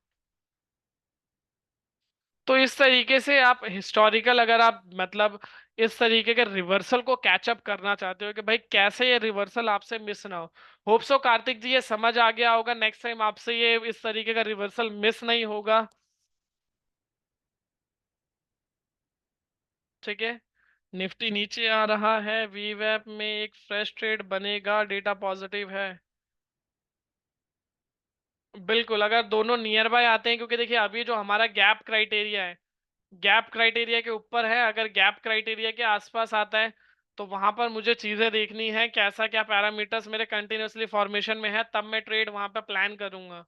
तो इस तरीके से आप हिस्टोरिकल, अगर आप मतलब इस तरीके के रिवर्सल को कैचअप करना चाहते हो कि भाई कैसे ये रिवर्सल आपसे मिस ना हो, होप सो कार्तिक जी ये समझ आ गया होगा, नेक्स्ट टाइम आपसे ये इस तरीके का रिवर्सल मिस नहीं होगा। ठीक है, निफ्टी नीचे आ रहा है, वीवैप में एक फ्रेश ट्रेड बनेगा, डेटा पॉजिटिव है। बिल्कुल, अगर दोनों नियर बाय आते हैं, क्योंकि देखिए अभी जो हमारा गैप क्राइटेरिया है, गैप क्राइटेरिया के ऊपर है, अगर गैप क्राइटेरिया के आसपास आता है तो वहां पर मुझे चीजें देखनी है, कैसा क्या पैरामीटर्स मेरे कंटिन्यूअसली फॉर्मेशन में है, तब मैं ट्रेड वहां पे प्लान करूंगा।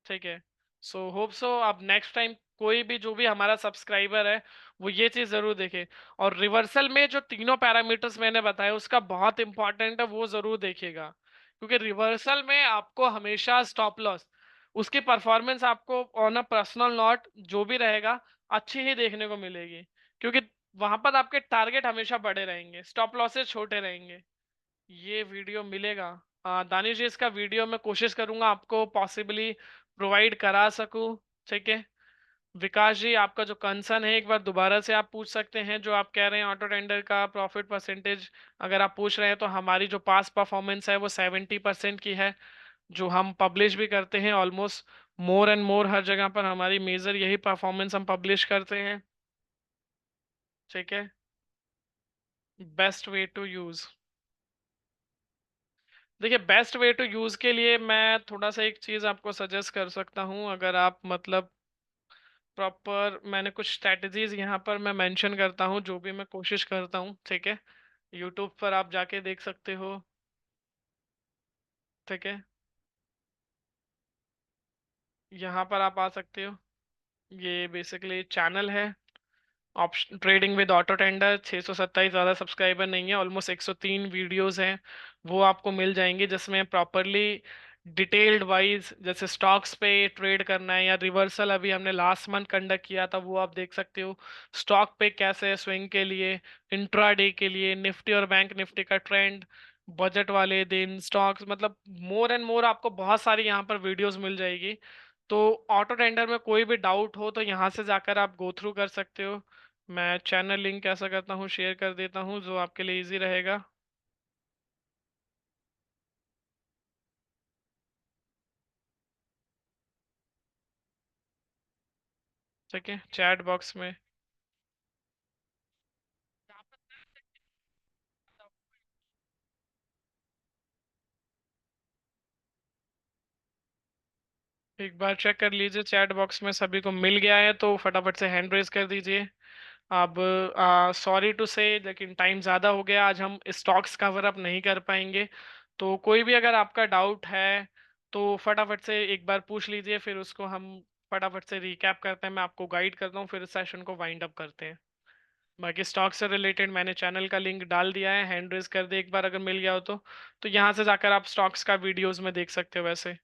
ठीक है, सो होप सो अब नेक्स्ट टाइम कोई भी जो भी हमारा सब्सक्राइबर है वो ये चीज जरूर देखे, और रिवर्सल में जो तीनों पैरामीटर्स मैंने बताए उसका बहुत इंपॉर्टेंट है, वो जरूर देखिएगा, क्योंकि रिवर्सल में आपको हमेशा स्टॉप लॉस, उसकी परफॉर्मेंस आपको ऑन अ पर्सनल नोट जो भी रहेगा अच्छी ही देखने को मिलेगी, क्योंकि वहां पर आपके टारगेट हमेशा बड़े रहेंगे, स्टॉप लॉसेस छोटे रहेंगे। ये वीडियो मिलेगा, दानिश जी इसका वीडियो मैं कोशिश करूंगा आपको पॉसिबली प्रोवाइड करा सकूं। ठीक है, विकास जी आपका जो कंसर्न है एक बार दोबारा से आप पूछ सकते हैं, जो आप कह रहे हैं ऑटो टेंडर का प्रॉफिट परसेंटेज अगर आप पूछ रहे हैं, तो हमारी जो पास परफॉर्मेंस है वो 70% की है, जो हम पब्लिश भी करते हैं ऑलमोस्ट, मोर एंड मोर हर जगह पर हमारी मेजर यही परफॉर्मेंस हम पब्लिश करते हैं। ठीक है, बेस्ट वे टू यूज, देखिए बेस्ट वे टू यूज के लिए मैं थोड़ा सा एक चीज आपको सजेस्ट कर सकता हूँ, अगर आप मतलब प्रॉपर, मैंने कुछ स्ट्रेटजीज यहाँ पर मैं मेंशन करता हूँ जो भी मैं कोशिश करता हूँ। ठीक है, यूट्यूब पर आप जाके देख सकते हो। ठीक है, यहाँ पर आप आ सकते हो, ये बेसिकली चैनल है option trading with auto tender, 627 ज़्यादा सब्सक्राइबर नहीं है, ऑलमोस्ट 103 वीडियोस हैं, वो आपको मिल जाएंगे जिसमें प्रॉपरली डिटेल्ड वाइज, जैसे स्टॉक्स पे ट्रेड करना है या रिवर्सल अभी हमने लास्ट मंथ कंडक्ट किया था वो आप देख सकते हो। स्टॉक पे कैसे स्विंग के लिए, इंट्राडे के लिए, निफ्टी और बैंक निफ्टी का ट्रेंड, बजट वाले दिन स्टॉक्स, मतलब मोर एंड मोर आपको बहुत सारी यहाँ पर वीडियोस मिल जाएगी। तो ऑटो टेंडर में कोई भी डाउट हो तो यहाँ से जाकर आप गो थ्रू कर सकते हो। मैं चैनल लिंक ऐसा करता हूँ, शेयर कर देता हूँ जो आपके लिए इजी रहेगा। ठीक है, चैट बॉक्स में। एक बार चेक कर लीजिए चैट बॉक्स में सभी को मिल गया है तो फटाफट से हैंड रेज कर दीजिए। अब सॉरी टू से, लेकिन टाइम ज़्यादा हो गया, आज हम स्टॉक्स कवर अप नहीं कर पाएंगे। तो कोई भी अगर आपका डाउट है तो फटाफट से एक बार पूछ लीजिए, फिर उसको हम फटाफट से रिकैप करते हैं, मैं आपको गाइड करता हूँ, फिर सेशन को वाइंड अप करते हैं। बाकी स्टॉक से रिलेटेड मैंने चैनल का लिंक डाल दिया है, हैंड रेज कर दे एक बार अगर मिल गया हो तो यहाँ से जाकर आप स्टॉक्स का वीडियोस में देख सकते हो वैसे।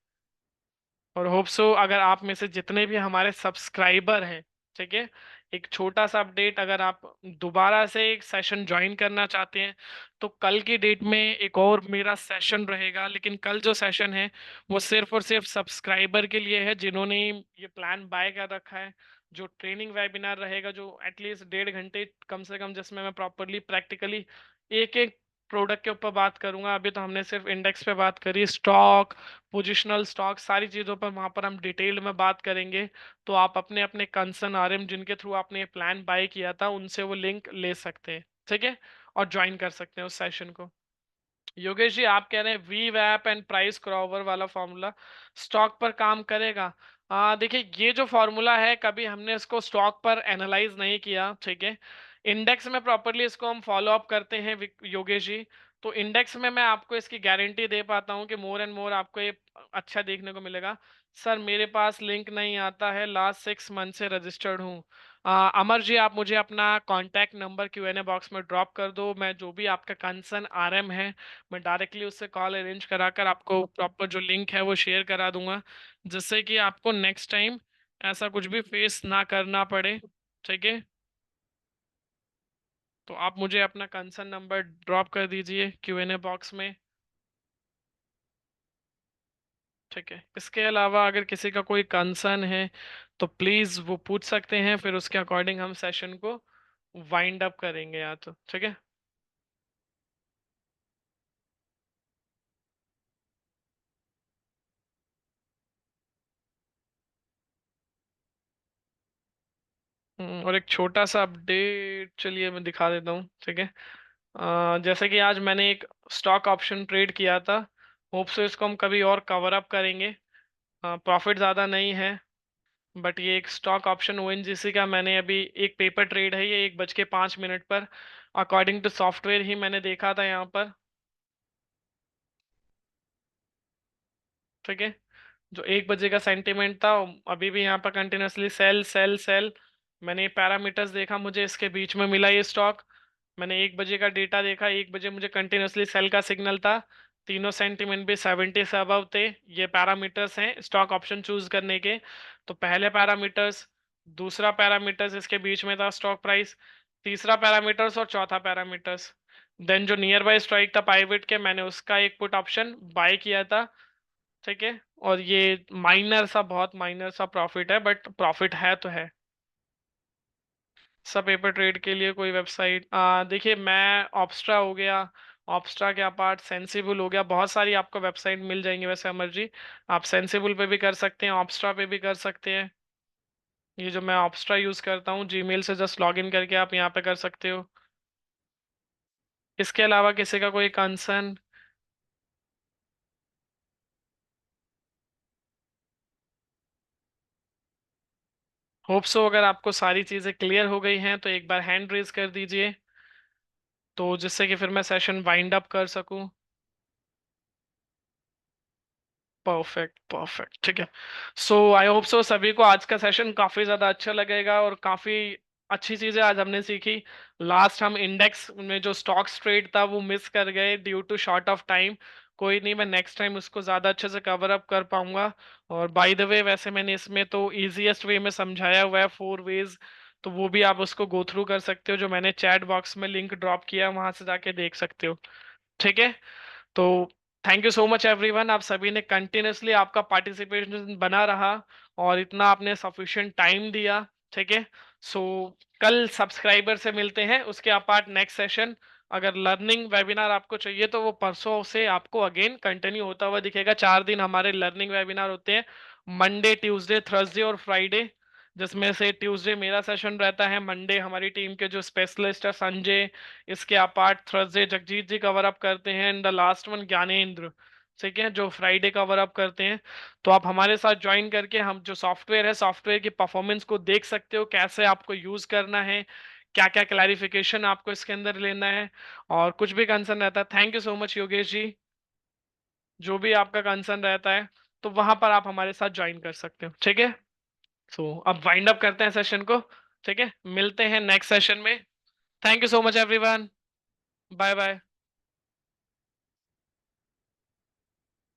और होप सो अगर आप में से जितने भी हमारे सब्सक्राइबर हैं, ठीक है, एक छोटा सा अपडेट, अगर आप दोबारा से एक सेशन ज्वाइन करना चाहते हैं तो कल की डेट में एक और मेरा सेशन रहेगा, लेकिन कल जो सेशन है वो सिर्फ और सिर्फ सब्सक्राइबर के लिए है जिन्होंने ये प्लान बाय कर रखा है। जो ट्रेनिंग वेबिनार रहेगा जो एटलीस्ट 1.5 घंटे कम से कम, जिसमें मैं प्रॉपरली प्रैक्टिकली एक एक प्रोडक्ट के ऊपर बात करूंगा। अभी तो हमने सिर्फ इंडेक्स पे बात करी, स्टॉक, पोजिशनल स्टॉक, सारी चीज़ों पर वहाँ पर हम डिटेल में बात करेंगे। तो आप अपने अपने कंसर्न आरएम जिनके थ्रू आपने ये प्लान बाय किया था उनसे वो लिंक ले सकते हैं, ठीक है, और ज्वाइन कर सकते हैं उस सेशन को। योगेश जी आप कह रहे हैं वी वैप एंड प्राइस क्रॉवर वाला फॉर्मूला स्टॉक पर काम करेगा? देखिए ये जो फॉर्मूला है कभी हमने इसको स्टॉक पर एनालाइज नहीं किया, ठीक है। इंडेक्स में प्रॉपरली इसको हम फॉलो अप करते हैं योगेश जी। तो इंडेक्स में मैं आपको इसकी गारंटी दे पाता हूँ कि मोर एंड मोर आपको ये अच्छा देखने को मिलेगा। सर मेरे पास लिंक नहीं आता है, लास्ट 6 मंथ से रजिस्टर्ड हूँ। अमर जी आप मुझे अपना कॉन्टैक्ट नंबर Q&A बॉक्स में ड्रॉप कर दो, मैं जो भी आपका कंसर्न आरएम है मैं डायरेक्टली उससे कॉल अरेंज कराकर आपको प्रॉपर जो लिंक है वो शेयर करा दूंगा, जिससे कि आपको नेक्स्ट टाइम ऐसा कुछ भी फेस ना करना पड़े, ठीक है। तो आप मुझे अपना कंसर्न नंबर ड्रॉप कर दीजिए Q&A बॉक्स में, ठीक है। इसके अलावा अगर किसी का कोई कंसर्न है तो प्लीज़ वो पूछ सकते हैं, फिर उसके अकॉर्डिंग हम सेशन को वाइंड अप करेंगे या तो, ठीक है। और एक छोटा सा अपडेट चलिए मैं दिखा देता हूँ, ठीक है। जैसे कि आज मैंने एक स्टॉक ऑप्शन ट्रेड किया था, होप से इसको हम कभी और कवर अप करेंगे। प्रॉफिट ज़्यादा नहीं है, बट ये एक स्टॉक ऑप्शन ओएनजीसी का मैंने अभी एक पेपर ट्रेड है, ये 1:05 पर अकॉर्डिंग टू सॉफ्टवेयर ही मैंने देखा था यहाँ पर, ठीक है। जो 1 बजे का सेंटीमेंट था अभी भी यहाँ पर कंटिन्यूसली सेल सेल सेल। मैंने ये पैरामीटर्स देखा, मुझे इसके बीच में मिला ये स्टॉक। मैंने 1 बजे का डेटा देखा, 1 बजे मुझे कंटिन्यूसली सेल का सिग्नल था। तीनों सेंटीमेंट भी 70 से अबव थे। ये पैरामीटर्स हैं स्टॉक ऑप्शन चूज करने के। तो पहले पैरामीटर्स, दूसरा पैरामीटर्स इसके बीच में था स्टॉक प्राइस, तीसरा पैरामीटर्स और चौथा पैरामीटर्स। देन जो नियर बाय स्ट्राइक था पाइवेट के, मैंने उसका एक पुट ऑप्शन बाय किया था, ठीक है। और ये माइनर सा, बहुत माइनर सा प्रॉफिट है, बट प्रॉफिट है तो है। सब पेपर ट्रेड के लिए कोई वेबसाइट, देखिए मैं ऑप्स्ट्रा हो गया, ऑप्स्ट्रा के अपार्ट सेंसिबल हो गया, बहुत सारी आपको वेबसाइट मिल जाएंगी वैसे अमर जी। आप सेंसिबल पे भी कर सकते हैं, ऑप्स्ट्रा पे भी कर सकते हैं। ये जो मैं ऑप्स्ट्रा यूज करता हूँ, जीमेल से जस्ट लॉग इन करके आप यहाँ पे कर सकते हो। इसके अलावा किसी का कोई कंसर्न? होप सो अगर आपको सारी चीज़ें क्लियर हो गई हैं तो एक बार हैंड रेज कर दीजिए, तो जिससे कि फिर मैं सेशन वाइंड अप कर सकूं। परफेक्ट परफेक्ट, ठीक है। सो आई होप सो सभी को आज का सेशन काफी ज्यादा अच्छा लगेगा और काफी अच्छी चीजें आज हमने सीखी। लास्ट हम इंडेक्स में जो स्टॉक्स ट्रेड था वो मिस कर गए due to short of time, कोई नहीं, मैं नेक्स्ट टाइम उसको ज्यादा अच्छे से कवर अप कर पाऊंगा। और बाय द वे, वैसे मैंने इसमें तो इजीएस्ट वे में समझाया हुआ है, 4 वेज, तो वो भी आप उसको गो थ्रू कर सकते हो, जो मैंने चैट बॉक्स में लिंक ड्रॉप किया वहां से जाके देख सकते हो। ठीक है। तो thank you so much everyone, आप सभी ने कंटिन्यूअसली आपका पार्टिसिपेशन बना रहा और इतना आपने सफिशिएंट टाइम दिया। ठीक है। सो कल सब्सक्राइबर से मिलते हैं, उसके अपार्ट नेक्स्ट सेशन। अगर लर्निंग वेबिनार आपको चाहिए तो वो परसों से आपको अगेन कंटिन्यू होता हुआ दिखेगा। 4 दिन हमारे लर्निंग वेबिनार होते हैं, मंडे, ट्यूसडे, थर्सडे और फ्राइडे, जिसमें से ट्यूसडे मेरा सेशन रहता है, मंडे हमारी टीम के जो स्पेशलिस्ट है संजय, इसके अपार्ट थर्सडे जगजीत जी कवर अप करते हैं, and the last one Gyanendra. ठीक है, जो फ्राइडे कवर अप करते हैं। तो आप हमारे साथ ज्वाइन करके हम जो सॉफ्टवेयर है, सॉफ्टवेयर की परफॉर्मेंस को देख सकते हो, कैसे आपको यूज करना है, क्या क्या क्लैरिफिकेशन आपको इसके अंदर लेना है, और कुछ भी कंसर्न रहता है। Thank you so much Yogesh ji, जो भी आपका कंसर्न रहता है तो वहां पर आप हमारे साथ ज्वाइन कर सकते हो। ठीक है। सो अब वाइंड अप करते हैं सेशन को। ठीक है, मिलते हैं नेक्स्ट सेशन में। Thank you so much everyone. Bye bye.